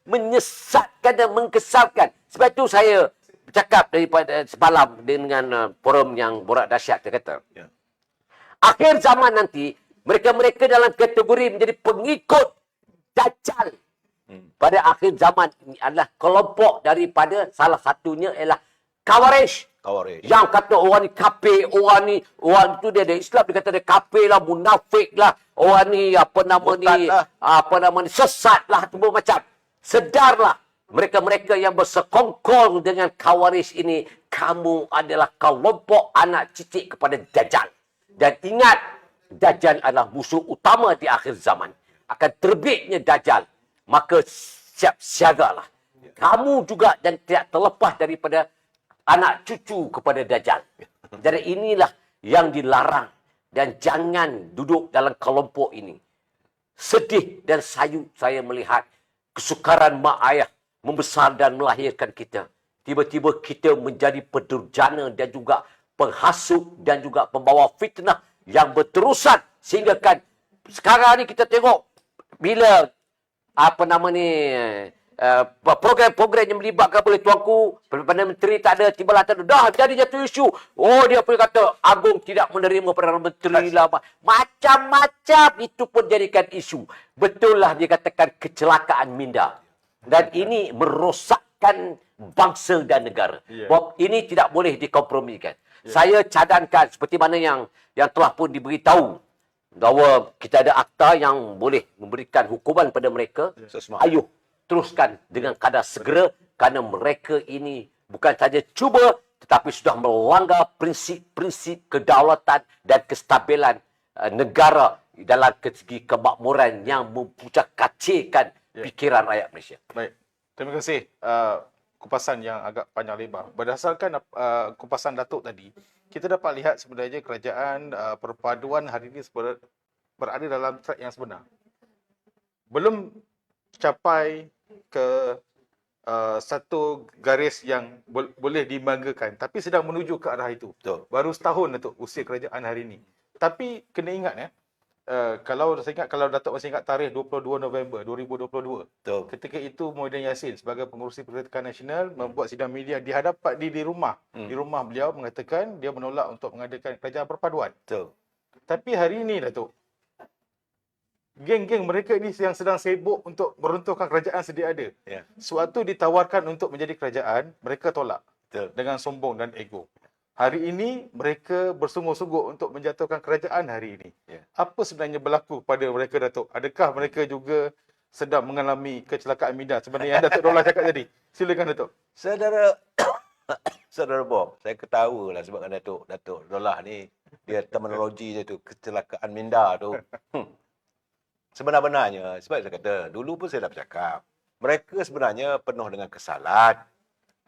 menyesatkan dan mengkesalkan. Sebab itu saya bercakap daripada semalam dengan forum yang borak dahsyat, dia kata, akhir zaman nanti mereka-mereka dalam kategori menjadi pengikut Dajjal pada akhir zaman ini adalah kelompok daripada salah satunya ialah Khawarij. Khawarij. Yang kata orang ni kafir, orang tu dia ada Islam, dia kata dia kafir lah, munafik lah, orang ni Murtad lah. sesat lah, tu macam. Sedarlah mereka-mereka yang bersekongkol dengan Khawarij ini, kamu adalah kelompok anak cicit kepada Dajjal. Dan ingat, Dajjal adalah musuh utama di akhir zaman. Akan terbitnya Dajjal, maka siap siagalah. Kamu juga dan tidak terlepas daripada anak cucu kepada Dajjal. Jadi inilah yang dilarang. Dan jangan duduk dalam kelompok ini. Sedih dan sayu saya melihat kesukaran mak ayah membesar dan melahirkan kita. Tiba-tiba kita menjadi pendurjana dan juga penghasut dan juga pembawa fitnah yang berterusan. Sehingga kan sekarang ni kita tengok bila program-program yang melibatkan oleh tuanku, Perdana Menteri tak ada, tiba-tiba tak ada, dah jadi jatuh isu. Oh, dia pun kata Agung tidak menerima Perdana Menteri lah. Macam-macam itu pun jadikan isu. Betul lah dia katakan kecelakaan minda. Dan ini merosakkan bangsa dan negara. Bob, ini tidak boleh dikompromikan. Saya cadangkan seperti mana yang telah pun diberitahu bahawa kita ada akta yang boleh memberikan hukuman pada mereka. Ayuh, teruskan dengan kadar segera kerana mereka ini bukan saja cuba tetapi sudah melanggar prinsip-prinsip kedaulatan dan kestabilan negara dalam segi kemakmuran yang mempucak-kacirkan fikiran rakyat Malaysia. Baik. Terima kasih kupasan yang agak panjang lebar. Berdasarkan kupasan Datuk tadi, kita dapat lihat sebenarnya kerajaan perpaduan hari ini berada dalam track yang sebenar. Belum capai ke satu garis yang boleh dibanggakan, tapi sedang menuju ke arah itu. Betul. Baru setahun Datuk usia kerajaan hari ini. Tapi kena ingat kalau Datuk masih ingat tarikh 22 November 2022. Betul. Ketika itu Muhyiddin Yassin sebagai pengurusi Pergerakan Nasional membuat sidang media di hadapan di rumah. Di rumah beliau mengatakan dia menolak untuk mengadakan kerajaan perpaduan. Betul. Tapi hari ini Datuk, geng-geng mereka ini yang sedang sibuk untuk meruntuhkan kerajaan sedia ada. Ya. Sewaktu ditawarkan untuk menjadi kerajaan, mereka tolak. Betul. Dengan sombong dan ego. Hari ini mereka bersungguh-sungguh untuk menjatuhkan kerajaan hari ini. Ya. Apa sebenarnya berlaku pada mereka, Datuk? Adakah mereka juga sedang mengalami kecelakaan minda sebenarnya yang Datuk Dollah cakap tadi? Silakan Datuk. Saudara Bob, saya ketawa lah sebab Datuk Dollah ni dia terminologi dia tu kecelakaan minda tu. Sebenar-benarnya, sebab saya kata, dulu pun saya dah bercakap, mereka sebenarnya penuh dengan kesalahan.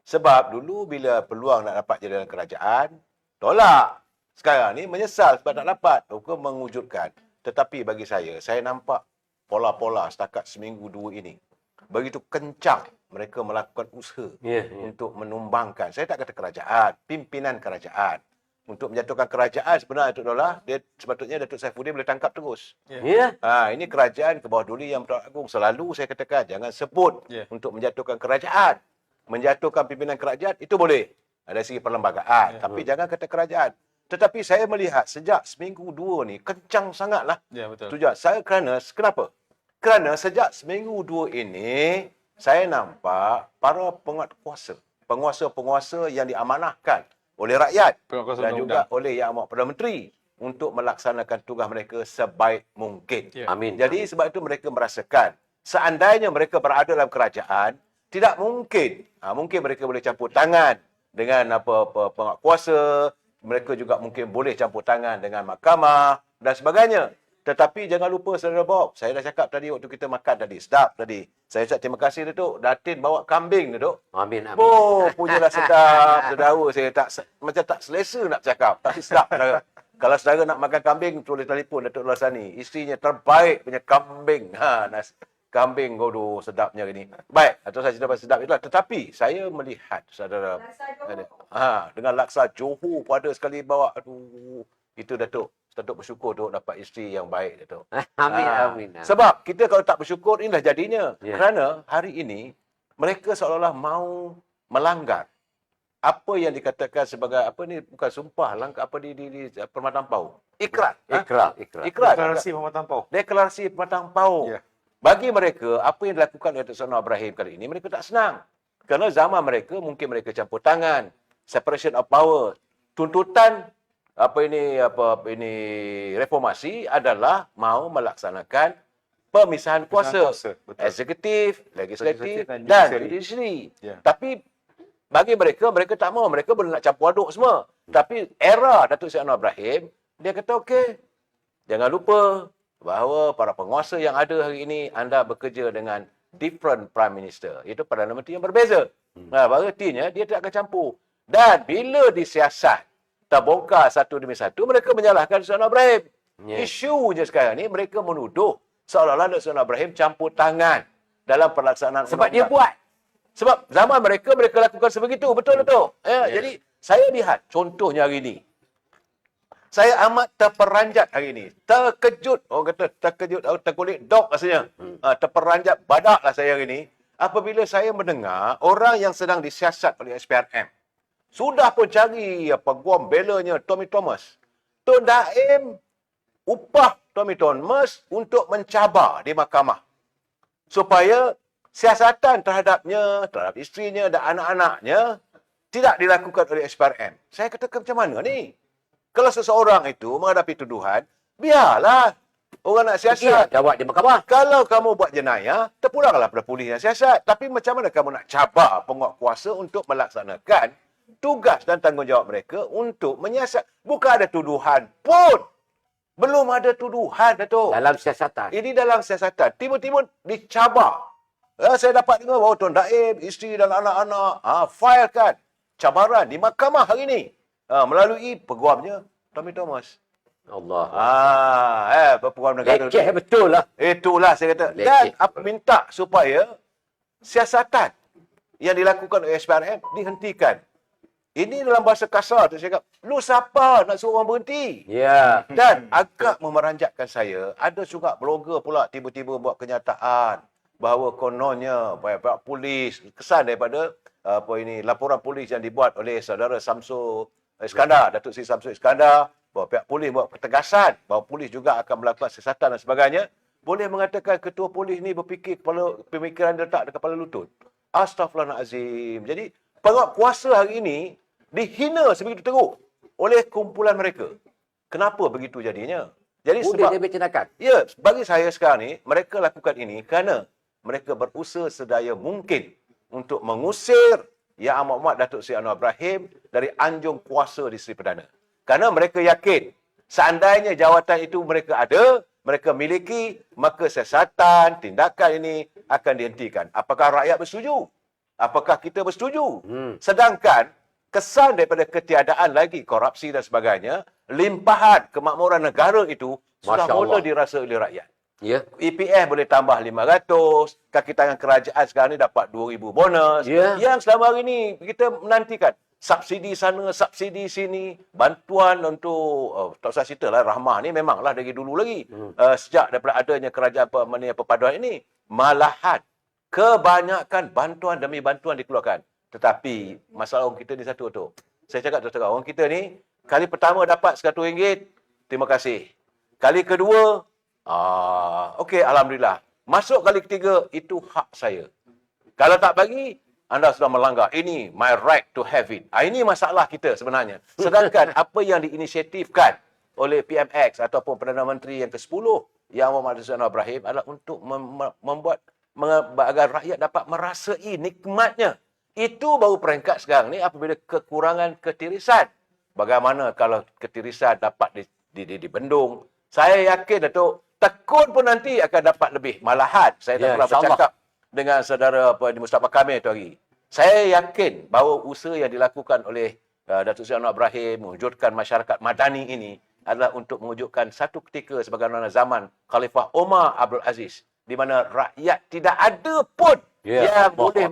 Sebab dulu bila peluang nak dapat jadi dalam kerajaan, tolak. Sekarang ni menyesal sebab tak dapat. Hukum mewujudkan. Tetapi bagi saya nampak pola-pola setakat seminggu dua ini. Begitu kencang mereka melakukan usaha untuk menumbangkan. Saya tak kata kerajaan, pimpinan kerajaan. Untuk menjatuhkan kerajaan sebenarnya Datuk Dollah, dia sepatutnya Datuk Saifuddin boleh tangkap terus. Ini kerajaan ke bawah Duli Yang Pertuan Agong. Selalu saya katakan jangan sebut untuk menjatuhkan kerajaan. Menjatuhkan pimpinan kerajaan itu boleh dari segi perlembagaan, tapi jangan kata kerajaan. Tetapi saya melihat sejak seminggu dua ni kencang sangatlah. Ya, betul. Tujuan saya kenapa? Kerana sejak seminggu dua ini saya nampak para penguasa-penguasa yang diamanahkan oleh rakyat dan juga oleh Yang Amat Perdana Menteri untuk melaksanakan tugas mereka sebaik mungkin. Amin. Jadi sebab itu mereka merasakan seandainya mereka berada dalam kerajaan, tidak mungkin. Mungkin mereka boleh campur tangan dengan pengak kuasa. Mereka juga mungkin boleh campur tangan dengan mahkamah dan sebagainya. Tetapi jangan lupa Saudara Bob, saya dah cakap tadi waktu kita makan tadi, sedap tadi. Saya ucap terima kasih Datuk. Datin bawa kambing Datuk. Amin. Oh, punyalah sedap. Saudara saya macam tak selesa nak cakap. Tapi sedap saudara. Kalau saudara nak makan kambing, boleh telefon Datuk Lasani. Isterinya terbaik punya kambing. Kambing godo sedapnya ini. Baik, atau saya dapat sedap itulah. Tetapi saya melihat saudara dengan laksa Johor pada sekali bawa, aduh, itu Datuk bersyukur Datuk dapat isteri yang baik Datuk. Amin. Sebab kita kalau tak bersyukur inilah jadinya. Kerana hari ini mereka seolah-olah mau melanggar apa yang dikatakan sebagai bukan sumpah, langkah di Permatang Pau. Ikrar. Deklarasi Permatang Pau. Bagi mereka, apa yang dilakukan oleh Datuk Seri Ibrahim kali ini, mereka tak senang. Kerana zaman mereka, mungkin mereka campur tangan separation of power. Tuntutan apa ini reformasi adalah mau melaksanakan pemisahan kuasa, Betul. eksekutif, legislatif dan dan judiciary. judiciary. Ya. Tapi bagi mereka tak mau, mereka boleh nak campur aduk semua. Tapi era Datuk Seri Anwar Ibrahim, dia kata okey, jangan lupa bahawa para penguasa yang ada hari ini, anda bekerja dengan different prime minister. Itu Perdana Menteri yang berbeza. Berartinya dia tidak akan campur. Dan bila disiasat, terbongkar satu demi satu, mereka menyalahkan Datuk Seri Anwar Ibrahim. Isunya sekarang ni, mereka menuduh seolah-olah Datuk Seri Anwar Ibrahim campur tangan dalam pelaksanaan Sebab dia undang-undang. buat. Sebab zaman mereka lakukan sebegitu. Betul. Jadi, saya lihat contohnya hari ini. Saya amat terperanjat hari ini. Terkejut. Orang kata terkejut, terkulit dog rasanya. Terperanjat badak lah saya hari ini. Apabila saya mendengar orang yang sedang disiasat oleh SPRM. Sudah pun cari peguam belanya Tommy Thomas. Tun Daim upah Tommy Thomas untuk mencabar di mahkamah. Supaya siasatan terhadapnya, terhadap isterinya dan anak-anaknya tidak dilakukan oleh SPRM. Saya katakan macam mana ni? Kalau seseorang itu menghadapi tuduhan, biarlah orang nak siasat. Jawab di mahkamah. Kalau kamu buat jenayah, terpulanglah pada polis yang siasat. Tapi macam mana kamu nak cabar penguat kuasa untuk melaksanakan tugas dan tanggungjawab mereka untuk menyiasat? Bukan ada tuduhan pun. Belum ada tuduhan, Datuk. Dalam siasatan. Ini dalam siasatan. Tiba-tiba dicabar. Saya dapat dengar bahawa Tun Daim, isteri dan anak-anak filekan cabaran di mahkamah hari ini. Melalui peguamnya Tommy Thomas. Allah. Peguam negara. Leceh betul lah. Itulah saya kata. Leceh. Dan apa minta supaya siasatan yang dilakukan oleh SPRM dihentikan. Ini dalam bahasa kasar tu saya cakap, lu siapa nak suruh orang berhenti? Ya. Dan agak memeranjatkan saya, ada juga blogger pula tiba-tiba buat kenyataan bahawa kononnya pihak polis kesan daripada laporan polis yang dibuat oleh saudara Samsul Iskandar, Datuk Seri Samsul Iskandar, bahawa pihak polis buat ketegasan bahawa polis juga akan melakukan siasatan dan sebagainya. Boleh mengatakan ketua polis ni berfikir pemikiran dia letak dekat kepala lutut. Astaghfirullahalazim. Jadi penguat kuasa hari ini dihina sebegitu teruk oleh kumpulan mereka. Kenapa begitu jadinya? Jadi Mudah sebab dia bertindakan. ya, bagi saya sekarang ni, mereka lakukan ini kerana mereka berusaha sedaya mungkin untuk mengusir Yang Amat Datuk Seri Anwar Ibrahim dari anjung kuasa di Seri Perdana. Kerana mereka yakin, seandainya jawatan itu mereka ada, mereka miliki, maka siasatan, tindakan ini akan dihentikan. Apakah rakyat bersetuju? Apakah kita bersetuju? Sedangkan, kesan daripada ketiadaan lagi korupsi dan sebagainya, limpahan kemakmuran negara itu sudah Masya mula Allah. dirasa oleh rakyat. Ya. EPF boleh tambah 500, kaki tangan kerajaan sekarang ni dapat 2,000 bonus. Ya. Yang selama hari ni kita menantikan subsidi sana, subsidi sini, bantuan untuk tak usah cerita lah, Rahmah ni memanglah dari dulu lagi. Sejak daripada adanya kerajaan perpaduan ini, malahan kebanyakan bantuan demi bantuan dikeluarkan. Tetapi masalah orang kita ni satu tu. Saya cakap terus terang, orang kita ni kali pertama dapat RM100, terima kasih. Kali kedua, okey, alhamdulillah. Masuk kali ketiga, itu hak saya. Kalau tak bagi, anda sudah melanggar. Ini my right to have it. Ini masalah kita sebenarnya. Sedangkan apa yang diinisiatifkan oleh PMX ataupun Perdana Menteri yang ke-10 Yang Amat Datuk Seri Anwar Ibrahim adalah untuk membuat agar rakyat dapat merasai nikmatnya. Itu baru peringkat sekarang ni apabila kekurangan ketirisan. Bagaimana kalau ketirisan dapat dibendung? Saya yakin Datuk, tekun pun nanti akan dapat lebih. Malahan, saya dah pernah bercakap dengan saudara Mustafa Kamil tu hari. Saya yakin bahawa usaha yang dilakukan oleh Datuk Seri Anwar Ibrahim mewujudkan masyarakat madani ini adalah untuk mewujudkan satu ketika sebagaimana zaman Khalifah Omar Abdul Aziz, di mana rakyat tidak ada pun yang boleh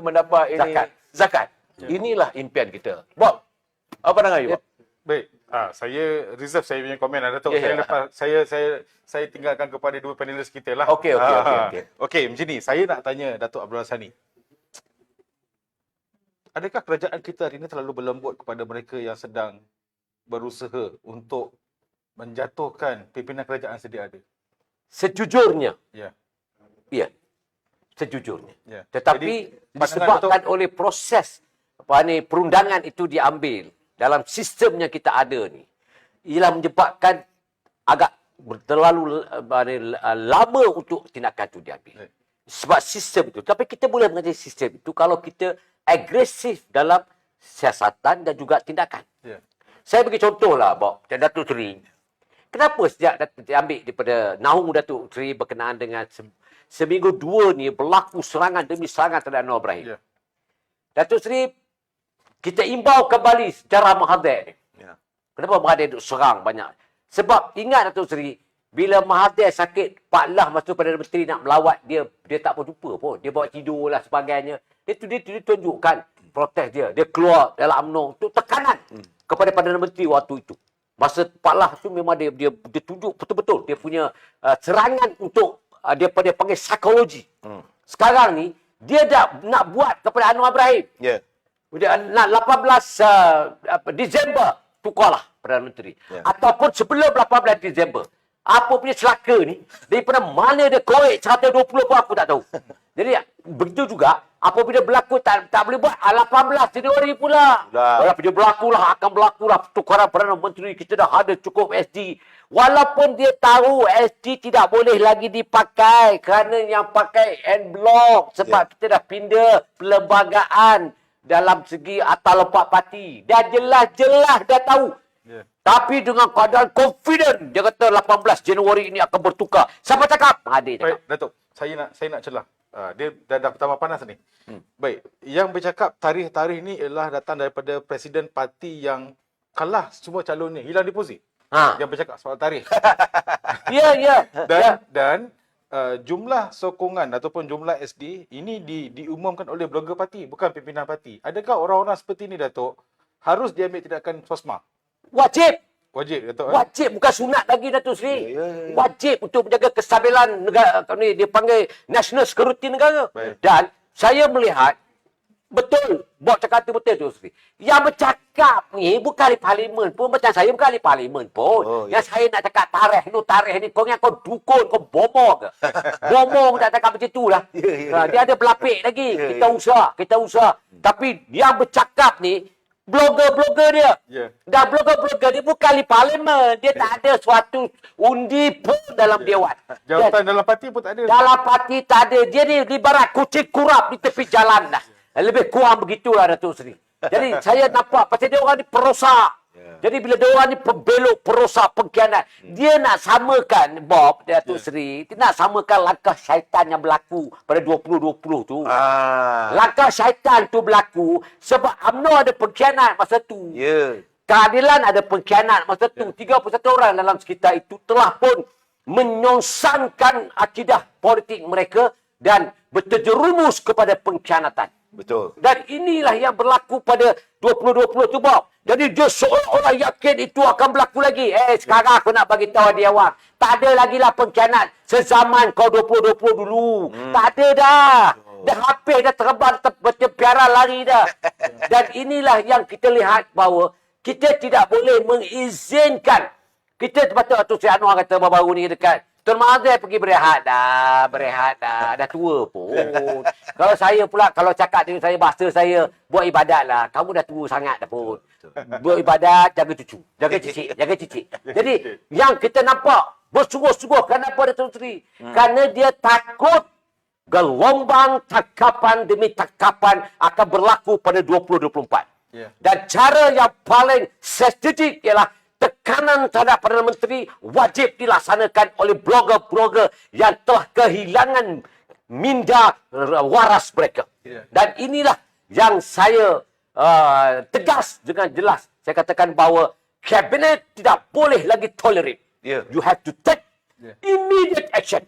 mendapat ini zakat. Inilah impian kita. Bob, apa pandangan you, Bob? Baik. Saya reserve saya punya komen Datuk. Saya tinggalkan kepada dua panelis kita lah. Okey. Okey, macam ni. Saya nak tanya Datuk Abdul Hassani. Adakah kerajaan kita hari ini terlalu berlembut kepada mereka yang sedang berusaha untuk menjatuhkan pimpinan kerajaan sedia ada? Sejujurnya. Ya. Ya. Sejujurnya. Ya. Tetapi Jadi, pandangan disebabkan oleh proses perundangan itu diambil dalam sistem yang kita ada ni, ialah menyebabkan agak terlalu lama untuk tindakan itu diambil. Sebab sistem itu. Tapi kita boleh mengajar sistem itu kalau kita agresif dalam siasatan dan juga tindakan. Saya bagi contohlah, Datuk Seri. Kenapa sejak diambil daripada Nahung Datuk Seri berkenaan dengan seminggu dua ni berlaku serangan demi serangan terhadap Anwar Ibrahim. Datuk Seri, kita imbau kembali sejarah Mahathir ni. Kenapa Mahathir duk serang banyak? Sebab ingat Datuk Seri, bila Mahathir sakit, Pak Lah masa Perdana Menteri nak melawat dia tak pun jumpa pun. Dia bawa tidur lah sebagainya. Dia tunjukkan protes dia. Dia keluar dalam UMNO untuk tekanan kepada Perdana Menteri waktu itu. Masa Pak Lah tu memang dia tunjuk betul-betul. Dia punya serangan untuk, dia panggil psikologi. Sekarang ni, dia dah nak buat kepada Anwar Ibrahim. Dia nak 18 Disember, tukarlah Perdana Menteri. Ataupun sebelum 18 Disember. Apa punya celaka ni, daripada mana dia korek 120 pun aku tak tahu. Jadi, begitu juga, apabila berlaku tak boleh buat 18 Januari pula. Walaupun dia berlakulah, akan berlakulah pertukaran Perdana Menteri. Kita dah ada cukup SD. Walaupun dia tahu SD tidak boleh lagi dipakai kerana yang pakai en blok. Sebab kita dah pindah perlembagaan dalam segi atas lepak parti. Dah jelas-jelas dah tahu. Tapi dengan keadaan confident, dia kata 18 Januari ini akan bertukar. Siapa cakap? Mahathir cakap. Baik, Datuk. Saya nak celah. Dia dah pertama panas ni. Baik, yang bercakap tarikh-tarikh ni ialah datang daripada presiden parti yang kalah semua calonnya, hilang deposit. Yang bercakap soal tarikh. Ya. Dan jumlah sokongan ataupun jumlah SD ini diumumkan oleh blogger parti, bukan pimpinan parti. Adakah orang-orang seperti ini, Datuk, harus diambil tindakan SOSMA? Wajib, Datuk. Wajib, bukan sunat lagi Datuk Seri. Wajib untuk menjaga kestabilan negara ni, dia panggil national security negara. Dan saya melihat betul, cakap tu betul Datuk Seri. Yang bercakap ni bukan di parlimen pun, macam saya bukan di parlimen pun. Yang saya nak cakap tarikh ni kau dukun, kau bomo ke? Bomo tak cakap macam tu lah. Dia ada berlapik lagi. Kita usaha. Tapi yang bercakap ni blogger dia. Dan blogger dia bukan di parlimen. Dia tak ada suatu undi pun dalam dewan. Jawatan dalam parti pun tak ada. Dalam parti tak ada. Dia ni ibarat kucing kurap di tepi jalan dah. Lebih kurang begitulah Datuk Seri. Jadi saya nampak pasal dia orang ni perosak. Jadi bila dia orang ni pembelok, perosak, pengkhianat, dia nak samakan Datuk Seri, dia nak samakan langkah syaitan yang berlaku pada 2020 tu. Langkah syaitan tu berlaku sebab UMNO ada pengkhianat masa tu. Keadilan ada pengkhianat masa tu. 31 orang dalam sekitar itu telah pun menyongsangkan akidah politik mereka dan berterjerumus kepada pengkhianatan. Betul. Dan inilah yang berlaku pada 2020 tu, Bob. Jadi dia seolah-olah yakin itu akan berlaku lagi. Sekarang aku nak bagi tahu dia awak. Tak ada lagi lah pengkhianat sezaman kau 2020 dulu. Tak ada dah. Dah habis, dah terbang, berpiara lari dah. Dan inilah yang kita lihat bahawa kita tidak boleh mengizinkan. Kita patut Datuk Seri Anwar kata baru-baru ni dekat Tun Mahathir pergi berehat dah. Dah tua pun. Kalau saya pula, kalau cakap dengan saya, bahasa saya, buat ibadat lah. Kamu dah tua sangat dah pun. Buat ibadat, jaga cucu. Jaga cicit. Jadi, yang kita nampak, bersungguh-sungguh. Kenapa Datuk Seri? Kerana dia takut gelombang tangkapan demi tangkapan akan berlaku pada 2024. Dan cara yang paling strategik ialah tekanan terhadap Perdana Menteri wajib dilaksanakan oleh blogger-blogger yang telah kehilangan minda waras mereka. Dan inilah yang saya tegas dengan jelas. Saya katakan bahawa kabinet tidak boleh lagi tolerate. You have to take immediate action.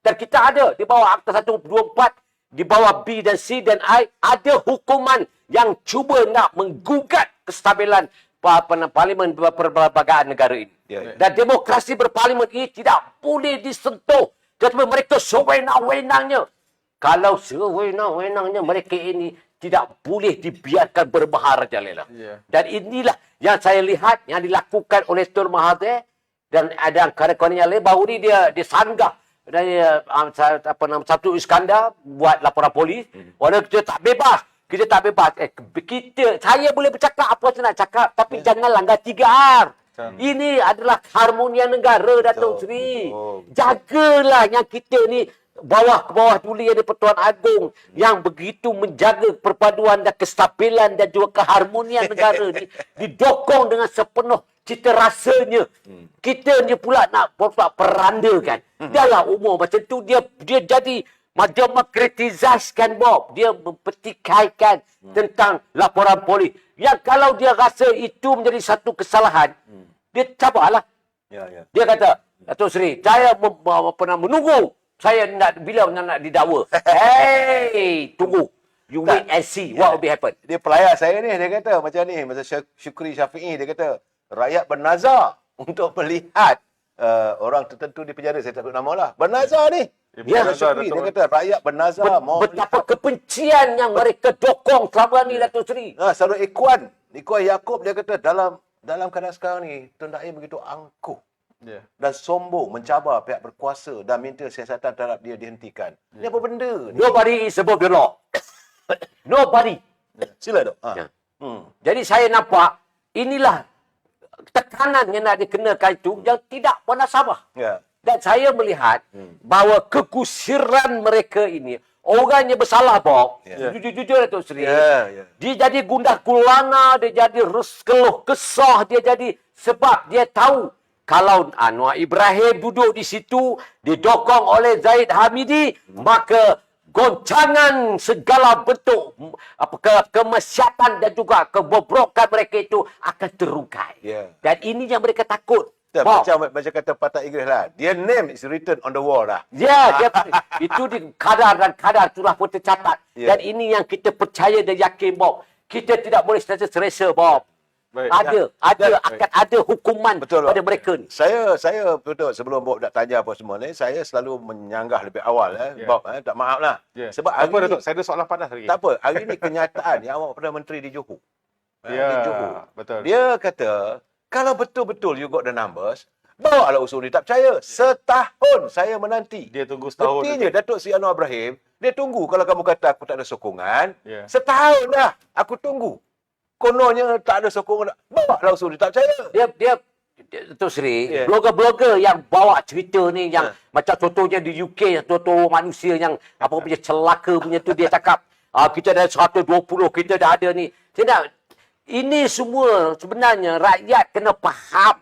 Dan kita ada di bawah Akta 124, di bawah B dan C dan I, ada hukuman yang cuba nak menggugat kestabilan parlimen perlembagaan negara ini. Dan demokrasi berparlimen ini tidak boleh disentuh. Tetapi mereka sewenang-wenangnya. Kalau sewenang-wenangnya mereka ini tidak boleh dibiarkan berbaharajalela. Dan inilah yang saya lihat yang dilakukan oleh Tun Mahathir dan ada kawan-kawan yang lain. Baru ni dia disanggah dari Sabtu Iskandar buat laporan polis. Orang kita tak bebas. Kita tak bebas. Saya boleh bercakap apa saya nak cakap, tapi jangan langgar 3R. Ini adalah keharmonian negara, Datuk Seri. Jagalah yang kita ni bawah ke bawah dulu yang di-Pertuan Agong yang begitu menjaga perpaduan dan kestabilan dan juga keharmonian negara ni didokong dengan sepenuh cita rasanya. Kita ni pula nak perandakan. Dalam umur macam tu dia jadi macam mengkritisaskan Bob. Dia mempertikaikan tentang laporan polis. Yang kalau dia rasa itu menjadi satu kesalahan, dia cabarlah. Dia kata, Datuk Seri, saya pernah menunggu. Saya bila nak didakwa. Hey, tunggu. You wait and see what will be happen. Dia pelayar saya ni, dia kata macam ni, macam Syukri Syafi'i, dia kata rakyat bernazar untuk melihat orang tertentu di penjara. Saya tak tahu nama lah. Bernazar ni. Ya, Syukri, dia kata rakyat bernazar. Betapa kebencian yang mereka dokong selama ni, Datuk Seri. Selalu Ikhwan Yaakob, dia kata dalam keadaan sekarang ni, Tun Daim begitu angkuh dan sombong, mencabar pihak berkuasa dan minta siasatan terhadap dia dihentikan. Ini apa benda ni? Nobody is above the law. Nobody. Sila dok. Jadi saya nampak inilah tekanan yang nak dikenakan itu yang tidak bernasabah. Ya. Dan saya melihat bahawa kekusiran mereka ini, orang yang bersalah, Bob, jujur Datuk Seri, dia jadi gundah gulana, dia jadi keluh kesah, dia jadi sebab dia tahu kalau Anwar Ibrahim duduk di situ, didokong oleh Zahid Hamidi, maka goncangan segala bentuk kemaksiatan dan juga kebobrokan mereka itu akan terungkai. Dan ini yang mereka takut. Macam kata Patah Inggeris lah. Their name is written on the wall lah. Itu di kadar dan kadar itulah pun tercatat. Dan ini yang kita percaya dan yakin, Bob. Kita tidak boleh selesa, Bob. Akan ada hukuman pada mereka ni. Saya betul sebelum Bob nak tanya apa semua ni, saya selalu menyanggah lebih awal Bob, tak maaf lah. Sebab hari ni, Datuk, saya ada soalan panas lagi. Tak apa, hari ni kenyataan yang awak Perdana Menteri di Johor. Di Johor. Betul. Dia kata, kalau betul-betul you got the numbers, bawa lah usul ni. Tak percaya. Setahun saya menanti. Dia tunggu setahun. Buktinya Datuk Seri Anwar Ibrahim, dia tunggu. Kalau kamu kata aku tak ada sokongan, setahun dah aku tunggu. Kononnya tak ada sokongan. Bawa lah usul ni. Tak percaya. Dia Datuk Seri, blogger-blogger yang bawa cerita ni, yang macam contohnya di UK, contoh manusia yang apa punya celaka punya tu, dia cakap, kita dah 120, kita dah ada ni. Ini semua sebenarnya rakyat kena faham.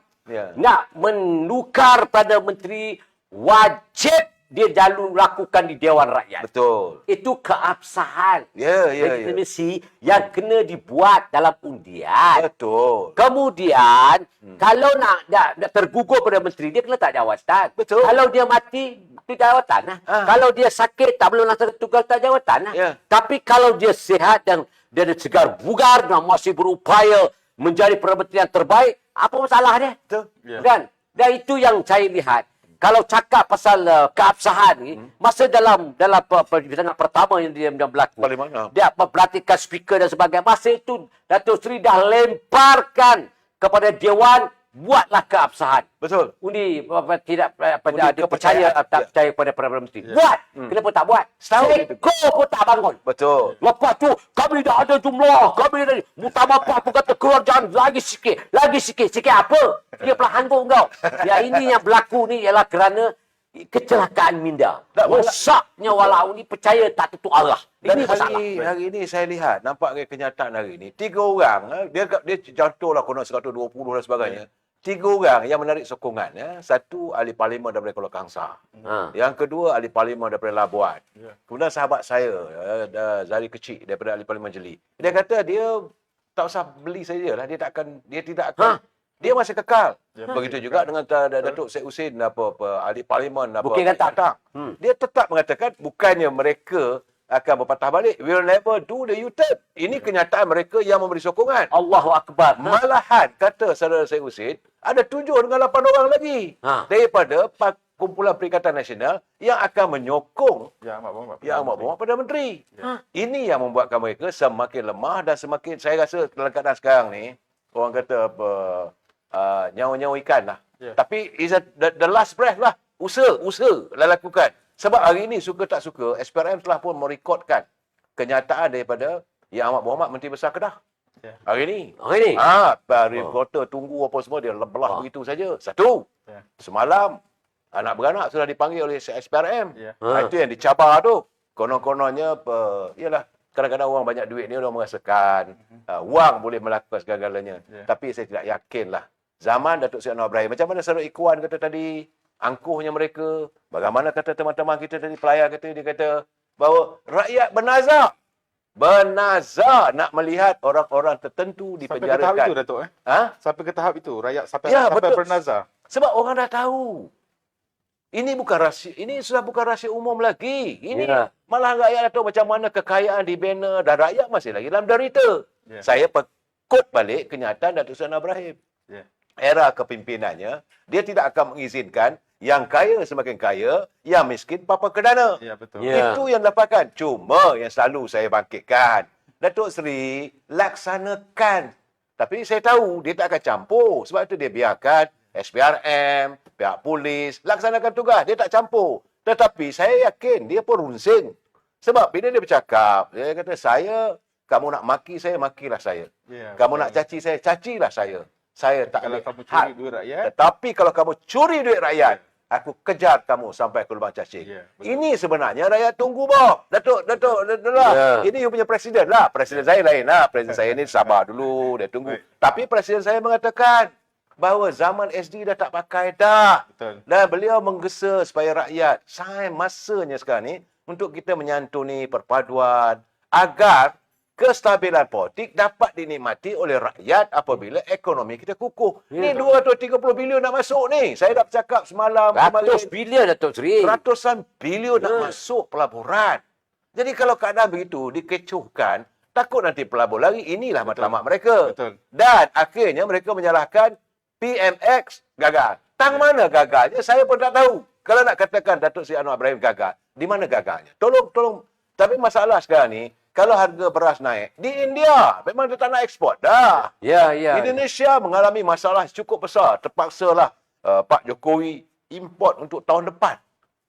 Nak menukar Perdana Menteri, wajib dia lakukan di Dewan Rakyat. Betul. Itu keabsahan. Legitimasi yang kena dibuat dalam undian. Betul. Kemudian, kalau nak tergugur Perdana Menteri, dia kena tak jawatan. Betul. Kalau dia mati, tu jawatan. Kalau dia sakit, tak boleh laksanakan tugas, tak jawatan. Tapi kalau dia sihat dan dia segar bugar dan masih berupaya menjadi Perdana Menteri yang terbaik, apa masalah dia? Betul. Dan itu yang saya lihat. Kalau cakap pasal keabsahan ni, masa dalam persidangan pertama yang dia berlaku, dia memperhatikan speaker dan sebagainya, masa itu Datuk Seri dah lemparkan kepada Dewan, buatlah keabsahan. Betul. Undi tidak ada percaya tak percaya pada Perdana Menteri. Buat. Kenapa tak buat? Seko pun tak bangun. Betul. Lepas tu kami dah ada jumlah, kami dah Muktamar pun kata kerajaan lagi sikit. Sikit apa? Dia pelanggung kau. Ya, ini yang berlaku ni ialah kerana kecelakaan minda. Rosaknya walau ni percaya tak tentu arah. Dan ini masalah. hari ini saya lihat, nampak kenyataan hari ini, 3 orang, dia contohlah konon 120 dan sebagainya. 3 orang yang menarik sokongan. Satu, ahli parlimen daripada Kuala Kangsar. Yang kedua, ahli parlimen daripada Labuan. Kemudian sahabat saya, Zari Kecil, daripada ahli parlimen Jeli. Dia kata dia tak usah beli saja lah. Dia tidak akan. Dia masih kekal. Begitu juga dengan Datuk Syed Husin, ahli parlimen Bukit Gantang. Dia tetap mengatakan bukannya mereka akan berpatah balik. We'll never do the U-turn. Ini kenyataan mereka yang memberi sokongan. Allahu Akbar. Malahan, kata saudara Syed Husin, ada 7 dengan 8 orang lagi daripada kumpulan Perikatan Nasional yang akan menyokong Yang Amat Berhormat Perdana Menteri. Ini yang membuatkan mereka semakin lemah dan semakin, saya rasa dalam keadaan sekarang ni, orang kata nyawa-nyawa ikan lah. Tapi the last breath lah. Usaha lah lakukan. Sebab hari ini, suka tak suka, SPRM telah pun merekodkan kenyataan daripada Yang Ahmad Muhammad Menteri Besar Kedah. Ya. Hari ni. Hari ni? Reporter tunggu apa semua, dia belah Oh. begitu saja. Satu. Ya. Semalam, anak beranak sudah dipanggil oleh SPRM. Ya. Itu yang dicabar tu. Konon-kononnya, ialah kadang-kadang orang banyak duit ni, orang merasakan wang boleh melakukan segala-galanya. Ya. Tapi saya tidak yakinlah. Zaman Datuk Seri Anwar Ibrahim, macam mana Saudara Ikhwan kata tadi, angkuhnya mereka, bagaimana kata teman-teman kita tadi, pelayar kita, dia kata bahawa rakyat bernazar nak melihat orang-orang tertentu Sampai ke tahap dipenjarakan. itu, Datuk. Ha? Sampai ke tahap itu, rakyat sampai Ya, sampai betul. bernazar. Sebab orang dah tahu. Ini bukan rahsia, ini sudah bukan rahsia umum lagi. Ini Ya. malah rakyat dah tahu macam mana kekayaan dibina dan rakyat masih lagi dalam derita. Ya. Saya pekut balik kenyataan Datuk Seri Anwar Ibrahim. Ya. Era kepimpinannya, dia tidak akan mengizinkan yang kaya semakin kaya, yang miskin papa kedana. Ya, betul. Ya. Itu yang dapatkan. Cuma yang selalu saya bangkitkan, Datuk Seri laksanakan. Tapi saya tahu dia tak akan campur. Sebab itu dia biarkan SPRM, pihak polis laksanakan tugas. Dia tak campur. Tetapi saya yakin dia pun runsing. Sebab bila dia bercakap, dia kata, kamu nak maki saya, makilah saya. Ya, Kamu betul. nak caci saya, cacilah saya. Saya tak Kalau ambil kamu had. curi duit rakyat, Tetapi kalau kamu curi duit rakyat, aku kejar kamu sampai ke lubang cacing. Ya, betul. Ini sebenarnya rakyat tunggu, Bob. Datuk lah. Ya. Ini you punya presiden lah. Presiden saya lain lah. Presiden saya ni sabar dulu, dia tunggu. Baik. Tapi presiden saya mengatakan bahawa zaman SD dah tak pakai dah. betul. Dan beliau menggesa supaya rakyat, masanya sekarang ni untuk kita menyantuni perpaduan agar kestabilan politik dapat dinikmati oleh rakyat apabila ekonomi kita kukuh. Ni 230 bilion nak masuk ni. Saya dah bercakap semalam. Ratus kemarin. bilion, Datuk Seri. Ratusan bilion nak masuk pelaburan. Jadi kalau keadaan begitu dikecohkan, takut nanti pelabur lagi. Inilah matlamat mereka. Betul. Dan akhirnya mereka menyalahkan PMX gagal. Tang mana gagalnya saya pun tak tahu. Kalau nak katakan Datuk Seri Anwar Ibrahim gagal, di mana gagalnya? Tolong. Tapi masalah sekarang ni, kalau harga beras naik, di India memang dia tak nak ekspor dah. Ya, ya. Indonesia mengalami masalah cukup besar. Terpaksalah Pak Jokowi import untuk tahun depan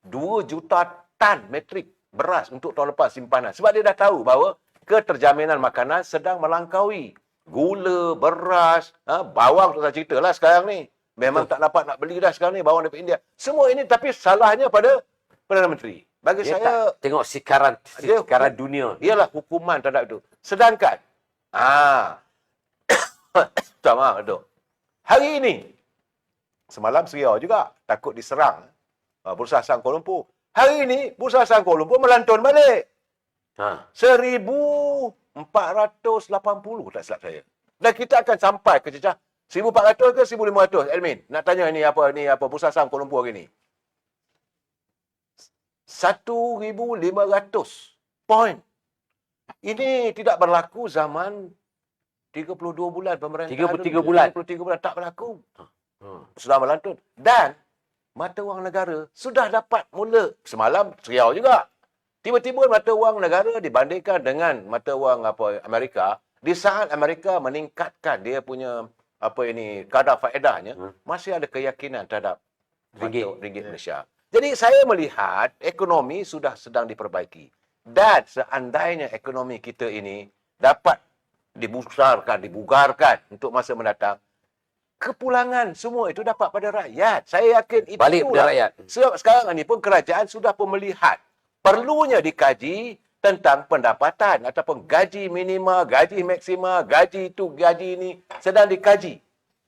2 juta tan metrik beras untuk tahun lepas simpanan. Sebab dia dah tahu bahawa keterjaminan makanan sedang melangkaui. Gula, beras, bawang tak usah cerita lah sekarang ni. Memang tak dapat nak beli dah sekarang ni bawang daripada India. Semua ini tapi salahnya pada Perdana Menteri. Bagi Dia saya, tak tengok sikaran dunia. ialah hukuman terhadap itu. Sedangkan, tak maaf, Datuk. Hari ini, semalam Seriau juga takut diserang Bursa Saham Kuala Lumpur. Hari ini, Bursa Saham Kuala Lumpur melantun balik. Ha. 1,480 tak silap saya. Dan kita akan sampai ke cecah 1,400 ke 1,500, Elmin. Nak tanya ni apa Bursa Saham Kuala Lumpur hari ni. 1,500 poin. Ini tidak berlaku zaman 32 bulan pemerintahan. 33 bulan. 33 bulan tak berlaku. Ha. Sudah melantun. Dan mata wang negara sudah dapat mula. Semalam Seriau juga. Tiba-tiba mata wang negara dibandingkan dengan mata wang Amerika. Di saat Amerika meningkatkan dia punya kadar faedahnya, masih ada keyakinan terhadap ringgit Malaysia. Jadi saya melihat ekonomi sudah sedang diperbaiki. Dan seandainya ekonomi kita ini dapat dibugarkan untuk masa mendatang, kepulangan semua itu dapat pada rakyat. Saya yakin itu Balik pada rakyat. Sebab sekarang ini pun kerajaan sudah pun melihat perlunya dikaji tentang pendapatan ataupun gaji minima, gaji maksima, gaji itu, gaji ini sedang dikaji.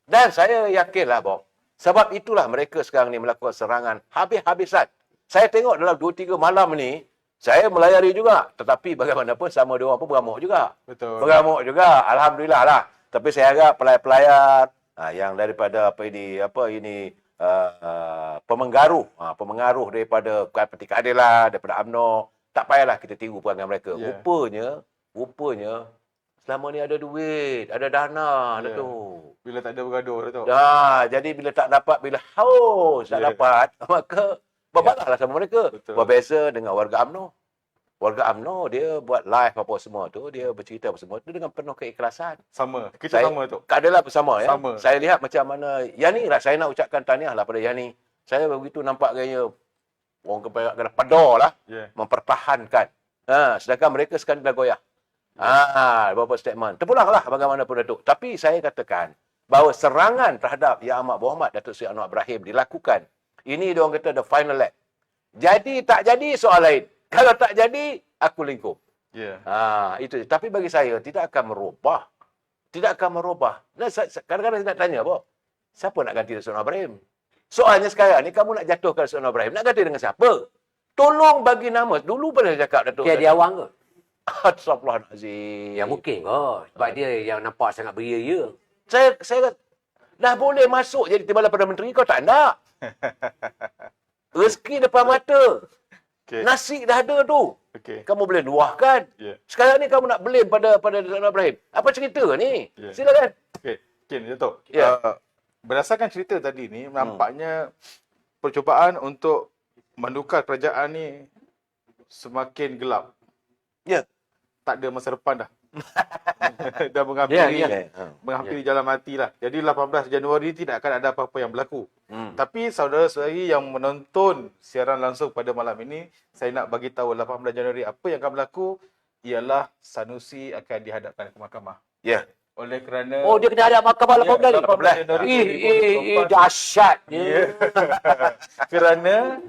Dan saya yakinlah, Bob, sebab itulah mereka sekarang ni melakukan serangan habis-habisan. Saya tengok dalam 2-3 malam ni, saya melayari juga. Tetapi bagaimanapun sama dia orang pun beramuk juga. Betul. Beramuk juga. Alhamdulillah lah. Tapi saya harap pelayar-pelayar yang daripada pemengaruh daripada Parti Keadilan, daripada UMNO, tak payahlah kita tiru perangai mereka. Ya. Rupanya selama ni ada duit, ada dana, Ya. Datuk. Bila tak ada bergaduh, Datuk. Jadi bila tak dapat, bila haus tak Ya. dapat, maka berbalahlah sama mereka. Betul. Berbeza dengan warga UMNO. Warga UMNO dia buat live apa semua tu, dia bercerita apa semua tu dengan penuh keikhlasan. Sama. Kita sama, Datuk. Keadalah bersama ya. Sama. Saya lihat macam mana Yani lah, saya nak ucapkan tahniah lah pada Yani. Saya begitu nampak gaya orang kena pedar lah Ya. mempertahankan. Sedangkan mereka sekarang dah goyah. Beberapa statement. Terpulanglah bagaimanapun Datuk. Tapi saya katakan bahawa serangan terhadap Yang Amat Berhormat Datuk Seri Anwar Ibrahim dilakukan. Ini diorang kata the final lap. Jadi tak jadi soal lain. Kalau tak jadi, aku lingkup. Ya. Itu. Tapi bagi saya, tidak akan merubah. Tidak akan merubah. Nah, kadang-kadang saya nak tanya, siapa nak ganti Datuk Seri Anwar Ibrahim? Soalnya sekarang ni, kamu nak jatuhkan Datuk Seri Anwar Ibrahim. Nak ganti dengan siapa? Tolong bagi nama. Dulu pernah saya cakap Datuk. Dia awang ke? Astagfirullahalazim. Ya mungkin kot. Sebab dia yang nampak sangat beria-ya. Saya dah boleh masuk jadi Timbalan Perdana Menteri, kau tak nak. Rezeki depan mata. Okey. Nasi dah ada tu. Okey. Kamu boleh luahkan. Ya. Ya. Sekarang ni kamu nak blame pada Datuk Anwar Ibrahim. Apa cerita ni? Ya. Silakan. Okey, Datuk. Ya. Berdasarkan cerita tadi ni, nampaknya percubaan untuk menukar kerajaan ni semakin gelap. Ya. Tak ada masa depan dah. Dah menghampiri, menghampiri jalan mati lah. Jadi 18 Januari tidak akan ada apa-apa yang berlaku. Tapi saudara-saudari yang menonton siaran langsung pada malam ini, saya nak bagi tahu 18 Januari apa yang akan berlaku ialah Sanusi akan dihadapkan ke mahkamah. Ya. Oleh kerana Oh, dia kena ada mahkamah 18 ni. 18 Januari Dahsyatnya. kerana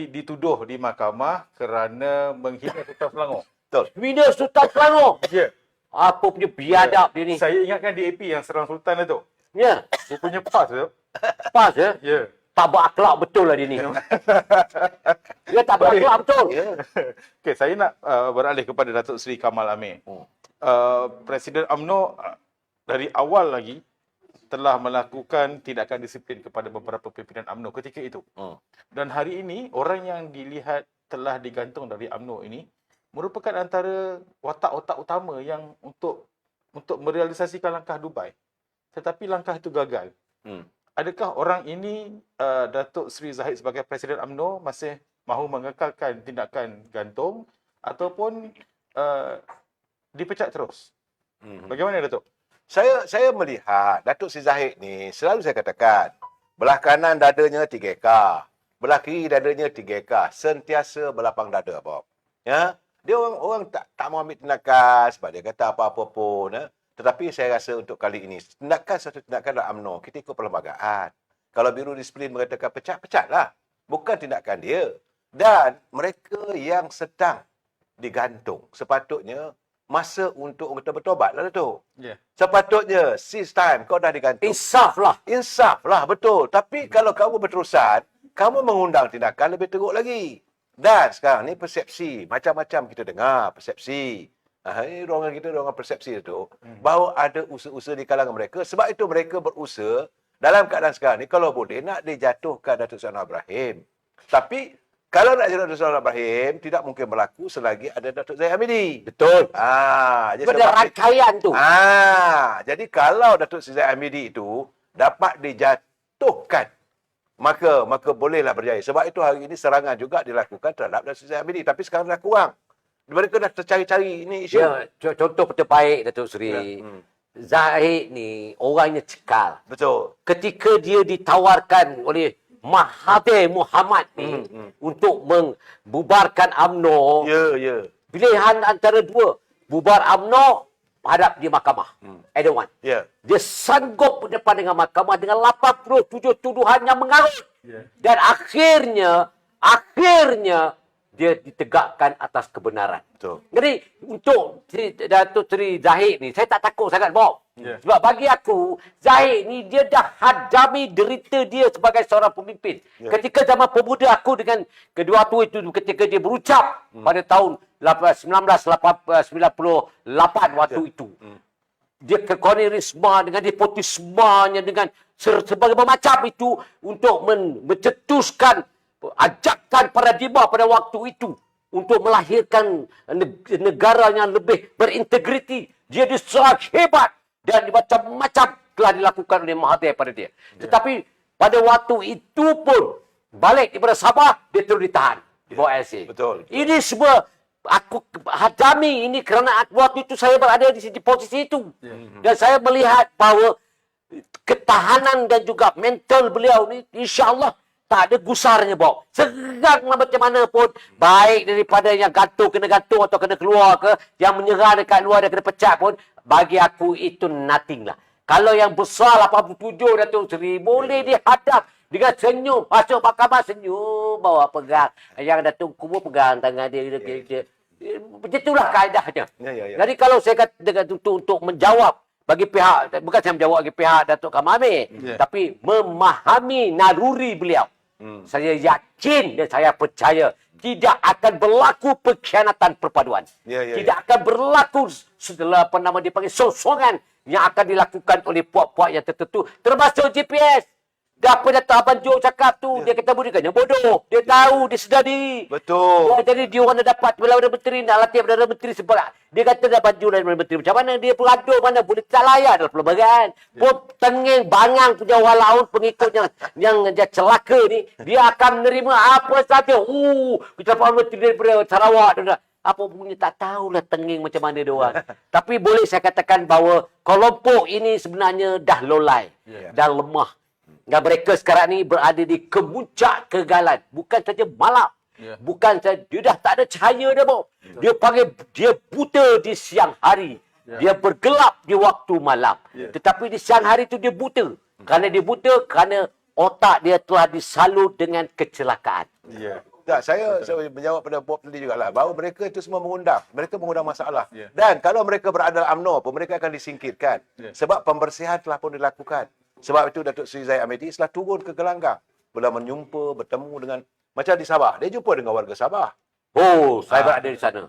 dituduh di mahkamah kerana menghina Sultan Selangor. Betul. Mina Sultan Selangor. Ya. Apa punya biadab dia ni. Saya ingatkan DAP yang serang Sultan tu. Ya. Rupanya PAS tu. Pas ya. Ya. Tak berakhlak betul lah dia ni. Dia tak berakhlak betul. Okey, saya nak beralih kepada Datuk Seri Kamal Amir. Presiden UMNO dari awal lagi telah melakukan tindakan disiplin kepada beberapa pimpinan UMNO ketika itu. Dan hari ini, orang yang dilihat telah digantung dari UMNO ini merupakan antara watak-watak utama yang untuk merealisasikan langkah Dubai. Tetapi langkah itu gagal. Adakah orang ini, Datuk Seri Zahid sebagai Presiden UMNO masih mahu mengekalkan tindakan gantung ataupun dipecat terus? Bagaimana Datuk? Saya melihat Datuk Seri Zahid ni, selalu saya katakan, belah kanan dadanya 3K, belah kiri dadanya 3K, sentiasa berlapang dada, Bob. Ya? Dia orang tak mau ambil tindakan sebab dia kata apa-apa pun. Ya? Tetapi saya rasa untuk kali ini, satu tindakan dalam UMNO, kita ikut perlembagaan. Kalau Biro Disiplin mengatakan pecatlah. Bukan tindakan dia. Dan mereka yang sedang digantung, sepatutnya masa untuk kita bertobat lah tu. Yeah. Sepatutnya, cease time, kau dah digantung. Insaf lah. Insaf lah, betul. Tapi kalau kamu berterusan, kamu mengundang tindakan lebih teruk lagi. Dan sekarang ni persepsi, macam-macam kita dengar persepsi. Ini ruangan kita, ruangan persepsi tu, bahawa ada usaha-usaha di kalangan mereka. Sebab itu mereka berusaha dalam keadaan sekarang ni, kalau boleh, nak dijatuhkan Datuk Seri Anwar Ibrahim. Tapi, kalau nak jatuhkan Datuk Seri Anwar Ibrahim, tidak mungkin berlaku selagi ada Datuk Zahid Hamidi. Betul. Jadi Pada rangkaian tu. Jadi kalau Datuk Seri Zahid Hamidi itu dapat dijatuhkan, maka bolehlah berjaya. Sebab itu hari ini serangan juga dilakukan terhadap Datuk Seri Zahid Hamidi. Tapi sekarang dah kurang. Mereka dah tercari-cari ini isu. Ya, contoh terbaik Datuk Seri. Zahid ni orangnya cekal. Betul. Ketika dia ditawarkan oleh Mahathir Mohamad ni untuk membubarkan UMNO, Ya. pilihan antara dua, bubar UMNO, hadap di mahkamah. Either one. Ya. Dia sanggup berdepan dengan mahkamah dengan 87 tuduhan yang mengarut. Dan akhirnya dia ditegakkan atas kebenaran. Betul. Jadi untuk Datuk Seri Zahid ni, saya tak takut sangat, Bob. Sebab bagi aku, Zahid ni dia dah hadami derita dia sebagai seorang pemimpin. Ketika zaman pemuda aku dengan kedua tua itu, ketika dia berucap pada tahun 1998 waktu itu. Dia kekonerisma dengan nepotismanya, dengan sebagai macam itu untuk mencetuskan ajakan paradigma pada waktu itu untuk melahirkan negara yang lebih berintegriti. Dia sangat hebat dan macam-macam telah dilakukan oleh Mahathir pada dia. Tetapi pada waktu itu pun balik daripada Sabah, dia terus ditahan di bawah LC. Betul. Ini semua aku hadami ini kerana waktu itu saya berada di posisi itu. Dan saya melihat bahawa ketahanan dan juga mental beliau ni insya-Allah Tak ada gusarnya, Bob. Serang macam mana pun. Baik daripada yang kena gantung atau kena keluar ke, yang menyerang dekat luar dia kena pecat pun, bagi aku itu nothing lah. Kalau yang besar 87 Datuk Seri, boleh dihadap dengan senyum. Masuk mahkamah senyum, bawa pegang. Yang Datuk Kubur pegang tangan dia. Macam itulah kaedahnya. Jadi kalau saya kata untuk menjawab bagi pihak, bukan saya menjawab bagi pihak Datuk Kamal Amir, tapi memahami naluri beliau. Saya yakin dan saya percaya tidak akan berlaku pengkhianatan perpaduan. Tidak akan berlaku setelah apa nama dipanggil sosongan yang akan dilakukan oleh puak-puak yang tertentu, termasuk GPS. Apa Datuk Abang Jo cakap tu, dia kata bukannya bodoh. Dia tahu, dia sedari. Betul. Jadi dia orang dah dapat Perdana Menteri, nak latih Perdana Menteri sebab dia kata dah baju dari Perdana Menteri. Macam mana dia beradu mana boleh tak layak dalam pelbagai. Pun tengeng bangang punya walaun pengikut yang dia celaka ni, dia akan menerima apa saja. Kita Perdana Menteri daripada Sarawak dah. Apa punya tak tahulah tengeng macam mana dia orang. Tapi boleh saya katakan bahawa kelompok ini sebenarnya dah lolai, dah lemah. Dan mereka sekarang ni berada di kemuncak kegagalan. Bukan saja malam. Bukan saja, dia dah tak ada cahaya dah, Bob. Dia panggil, dia buta di siang hari. Dia bergelap di waktu malam. Tetapi di siang hari tu dia buta. Kerana dia buta, kerana otak dia telah disalut dengan kecelakaan. Tak, saya menjawab pada Bob tadi jugalah. Bahawa mereka itu semua mengundang. Mereka mengundang masalah. Dan kalau mereka berada dalam UMNO pun, mereka akan disingkirkan. Sebab pembersihan telah pun dilakukan. Sebab itu Datuk Seri Zahid Hamidi setelah turun ke gelanggang. Bila menjumpa, bertemu dengan, macam di Sabah. Dia jumpa dengan warga Sabah. Oh, saya berada di sana.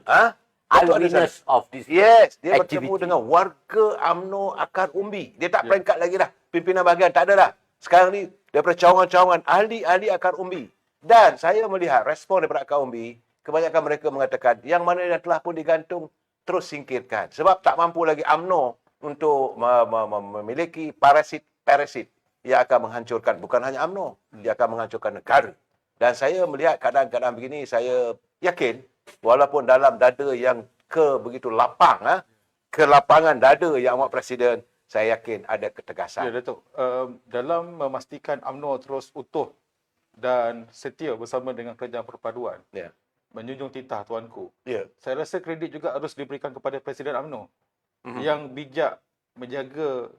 Eyewitness of this Dia activity. bertemu dengan warga UMNO Akar Umbi. Dia tak peringkat lagi dah. Pimpinan bahagian, tak ada dah. Sekarang ni, daripada cawangan-cawangan, ahli-ahli Akar Umbi. Dan saya melihat respon daripada Akar Umbi, kebanyakan mereka mengatakan, yang mana yang telah pun digantung, terus singkirkan. Sebab tak mampu lagi UMNO untuk memiliki parasit yang akan menghancurkan bukan hanya UMNO, dia akan menghancurkan negara. Dan saya melihat keadaan-keadaan begini, saya yakin walaupun dalam dada yang begitu lapang, kelapangan dada yang amat Presiden, saya yakin ada ketegasan. Ya, Datuk. Dalam memastikan UMNO terus utuh dan setia bersama dengan kerajaan perpaduan, menjunjung titah tuanku, saya rasa kredit juga harus diberikan kepada Presiden UMNO yang bijak menjaga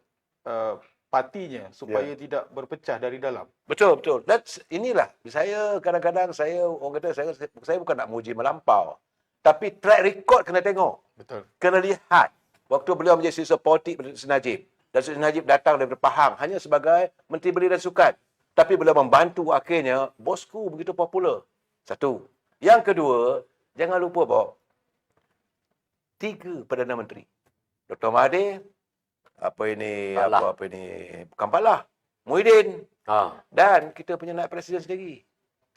partinya supaya tidak berpecah dari dalam. Betul. Dan inilah, saya kadang-kadang, orang kata, saya bukan nak muji melampau. Tapi track record kena tengok. Betul. Kena lihat. Waktu beliau menjadi siswa politik Sri Najib. Dan Sri Najib datang daripada Pahang hanya sebagai Menteri Belia dan Sukan. Tapi beliau membantu akhirnya, bosku begitu popular. Satu. Yang kedua, jangan lupa bahawa 3 Perdana Menteri. Dr. Mahathir, Kampala, Muhyiddin, dan kita punya naib presiden sendiri.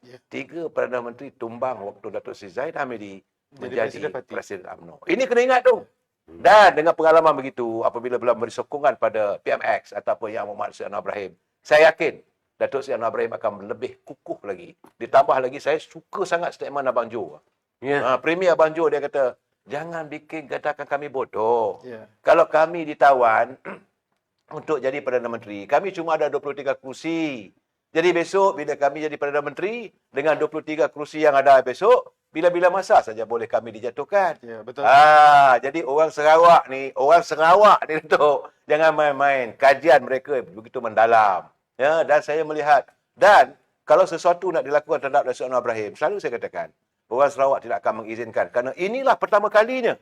3 Perdana Menteri tumbang waktu Datuk Seri Zahid Hamidi menjadi Presiden UMNO. Ini kena ingat tu. Dan dengan pengalaman begitu, apabila beliau memberi sokongan pada PMX ataupun Yang Muhammad Sri Anwar Ibrahim, saya yakin Datuk Seri Anwar Ibrahim akan lebih kukuh lagi. Ditambah lagi, saya suka sangat statement Abang Jo. Premier Abang Jo, dia kata, jangan katakan kami bodoh. Kalau kami ditawan untuk jadi Perdana Menteri, kami cuma ada 23 kursi. Jadi besok bila kami jadi Perdana Menteri, dengan 23 kursi yang ada besok, bila-bila masa saja boleh kami dijatuhkan. Betul. Jadi orang Sarawak ni Datuk, jangan main-main. Kajian mereka begitu mendalam. Dan saya melihat, dan kalau sesuatu nak dilakukan terhadap Datuk Anwar Ibrahim, selalu saya katakan, orang Sarawak tidak akan mengizinkan. Kerana inilah pertama kalinya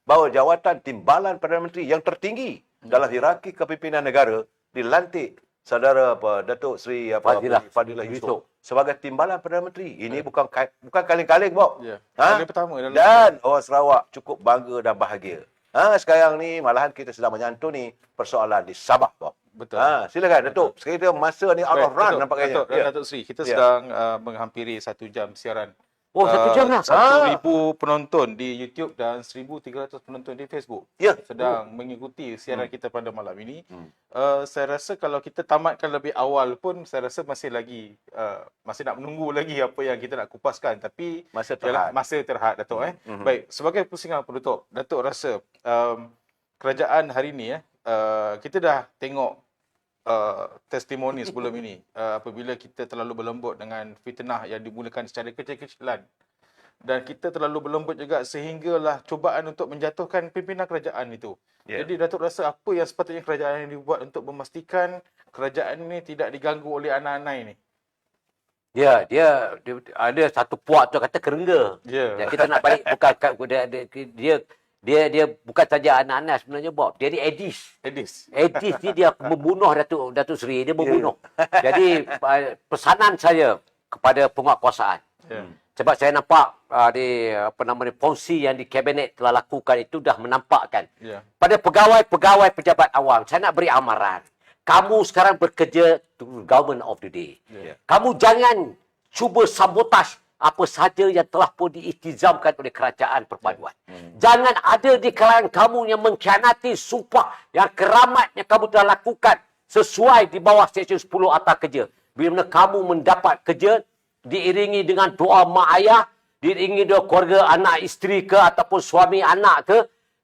bahawa jawatan timbalan Perdana Menteri yang tertinggi dalam hierarki kepimpinan negara dilantik saudara Datuk Seri Fadilah Yusof sebagai timbalan Perdana Menteri. Ini bukan kaleng-kaleng, Bob. Kali pertama dan orang Sarawak cukup bangga dan bahagia. Sekarang ni malahan kita sedang menyantuni persoalan di Sabah, Bob. Betul. Silakan Datuk. Sekarang kita masa ni out of run nampaknya. Datuk Seri, kita sedang menghampiri 1 jam siaran. 1 jam lah. 1,000 penonton di YouTube dan 1,300 penonton di Facebook. Sedang mengikuti siaran kita pada malam ini. Saya rasa kalau kita tamatkan lebih awal pun, saya rasa masih nak menunggu lagi apa yang kita nak kupaskan. Tapi masa terhad, Datuk. Baik, sebagai pusingan penutup, Datuk rasa kerajaan hari ini kita dah tengok testimoni sebelum ini, apabila kita terlalu berlembut dengan fitnah yang dimulakan secara kecil-kecilan, dan kita terlalu berlembut juga sehinggalah cubaan untuk menjatuhkan pimpinan kerajaan itu. Jadi Datuk rasa apa yang sepatutnya kerajaan ini buat untuk memastikan kerajaan ini tidak diganggu oleh anak-anak ini? Dia ada satu puak tu kata kerengga. Ya. Yang kita nak balik bukan dia bukan saja anak-anak sebenarnya Bob. Dia ni Edis ni dia membunuh Datuk Seri, dia membunuh. Jadi pesanan saya kepada penguatkuasaan. Sebab saya nampak fungsi yang di kabinet telah lakukan itu dah menampakkan. Pada pegawai-pegawai pejabat awam, saya nak beri amaran. Kamu sekarang bekerja to government of the day. Kamu jangan cuba sabotaj apa sahaja yang telah pun diiktizamkan oleh kerajaan perpaduan. Jangan ada di kalangan kamu yang mengkhianati sumpah yang keramat yang kamu telah lakukan sesuai di bawah Seksyen 10 Akta Kerja. Bila mana kamu mendapat kerja, diiringi dengan doa mak ayah, diiringi dengan keluarga anak isteri ke ataupun suami anak ke,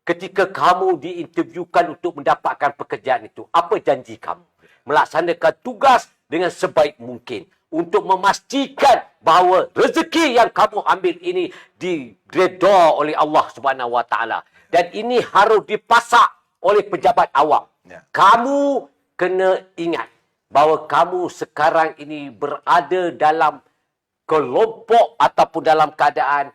ketika kamu diinterviewkan untuk mendapatkan pekerjaan itu, apa janji kamu? Melaksanakan tugas dengan sebaik mungkin untuk memastikan bahawa rezeki yang kamu ambil ini diredha oleh Allah Subhanahu Wa Taala, dan ini harus dipasak oleh pejabat awam. Kamu kena ingat bahawa kamu sekarang ini berada dalam kelompok ataupun dalam keadaan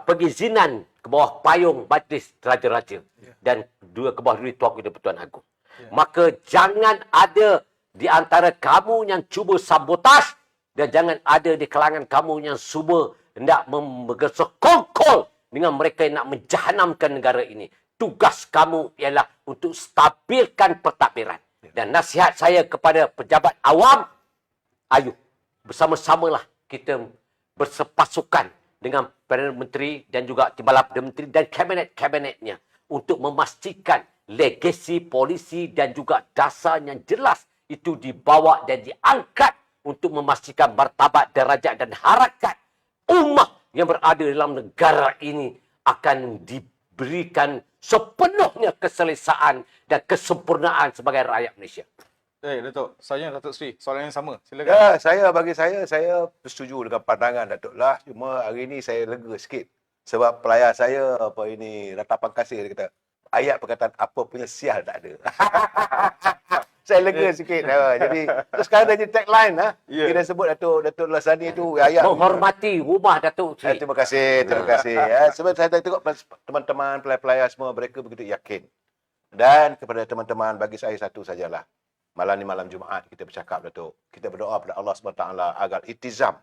pengizinan ke bawah payung Majlis Raja-Raja dan ke bawah duri Tuanku dan Pertuan Agong. Maka jangan ada di antara kamu yang cuba sabotaj, dan jangan ada di kalangan kamu yang cuba hendak bersekongkol dengan mereka yang nak menjahanamkan negara ini. Tugas kamu ialah untuk stabilkan pentadbiran. Dan nasihat saya kepada pejabat awam, ayo bersama-samalah kita bersepasukan dengan Perdana Menteri dan juga Timbalan Perdana Menteri dan kabinet-kabinetnya untuk memastikan legasi polisi dan juga dasar yang jelas itu dibawa dan diangkat untuk memastikan martabat, darjat dan harakat ummah yang berada dalam negara ini akan diberikan sepenuhnya keselesaan dan kesempurnaan sebagai rakyat Malaysia. Datuk, saya Datuk Seri, soalan yang sama. Silakan. Bagi saya bersetuju dengan pandangan Datuk Lah. Cuma hari ini saya lega sikit. Sebab pelayar saya, Ratapan Kasih, dia kata, ayat perkataan apa punya sial tak ada. Saya lega sikit. Jadi, terus sekarang dah jadi tagline. Kita sebut Datuk Lasani itu, ayat. Menghormati rumah Datuk Seri. Terima kasih. Sebab saya tengok teman-teman, pelayar semua, mereka begitu yakin. Dan kepada teman-teman, bagi saya satu sajalah. Malam ni malam Jumaat kita bercakap, Datuk. Kita berdoa kepada Allah SWT agar itizam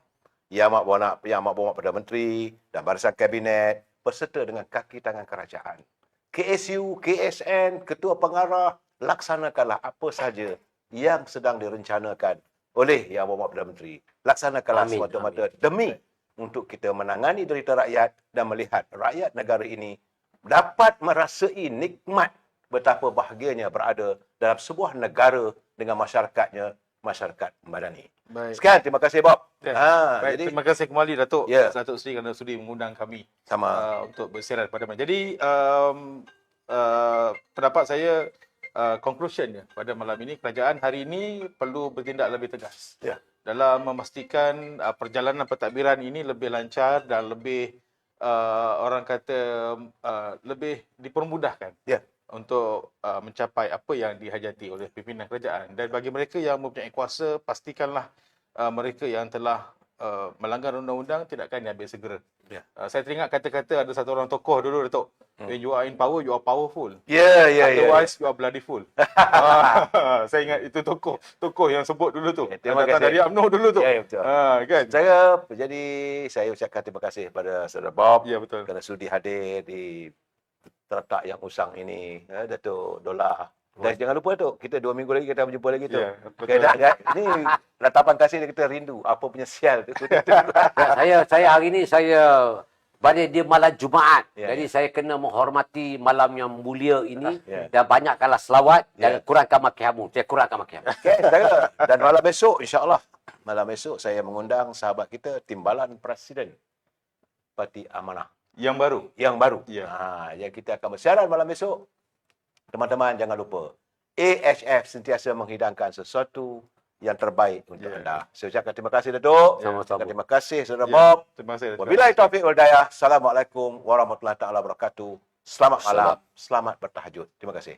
yang amat berhormat Perdana Menteri dan barisan kabinet berserta dengan kaki tangan kerajaan. KSU, KSN, ketua pengarah, laksanakanlah apa saja yang sedang direncanakan oleh yang berhormat Perdana Menteri. Laksanakanlah semata-mata demi untuk kita menangani derita rakyat dan melihat rakyat negara ini dapat merasai nikmat betapa bahagianya berada dalam sebuah negara dengan masyarakatnya, masyarakat madani. Baik. Sekian, terima kasih Bob. Baik, Jadi, terima kasih kembali Datuk. Datuk Seri kerana sudi mengundang kami untuk bersiaran pada malam. Jadi pendapat saya, conclusionnya pada malam ini, kerajaan hari ini perlu bertindak lebih tegas dalam memastikan perjalanan pentadbiran ini lebih lancar dan lebih orang kata lebih dipermudahkan untuk mencapai apa yang dihajati oleh pimpinan kerajaan. Dan bagi mereka yang mempunyai kuasa, pastikanlah mereka yang telah melanggar undang-undang tidakkan diambil segera. Saya teringat kata-kata ada satu orang tokoh dulu, Datuk. When you are in power, you are powerful. Otherwise, you are bloody fool. Saya ingat itu tokoh yang sebut dulu tu. Terima kasih. Dari UMNO dulu tu. Betul. Kan? Saya ucapkan terima kasih kepada Saudara Bob Betul. kerana sudi hadir di terletak yang usang ini, Datuk Dola. Dan jangan lupa Datuk, kita 2 minggu lagi kita berjumpa lagi tu. Betul. Ini Ratapan Kasih dia kita rindu apa punya sial tu. Saya hari ini pada dia malam Jumaat. Jadi saya kena menghormati malam yang mulia ini dan banyakkanlah selawat dan kurangkan makiamu. Saya kurangkan makiamu. Dan malam besok insya-Allah, malam besok saya mengundang sahabat kita Timbalan Presiden Parti Amanah yang baru. Yang kita akan bersiaran malam besok. Teman-teman jangan lupa, AHF sentiasa menghidangkan sesuatu yang terbaik untuk Ya. anda. Saya ucapkan terima kasih Datuk. Sama-sama. Terima kasih Saudara Ya, Bob. terima kasih. Wabillahi taufiq wal hidayah. Assalamualaikum warahmatullahi taala wabarakatuh. Selamat malam. Selamat. Selamat bertahajud. Terima kasih.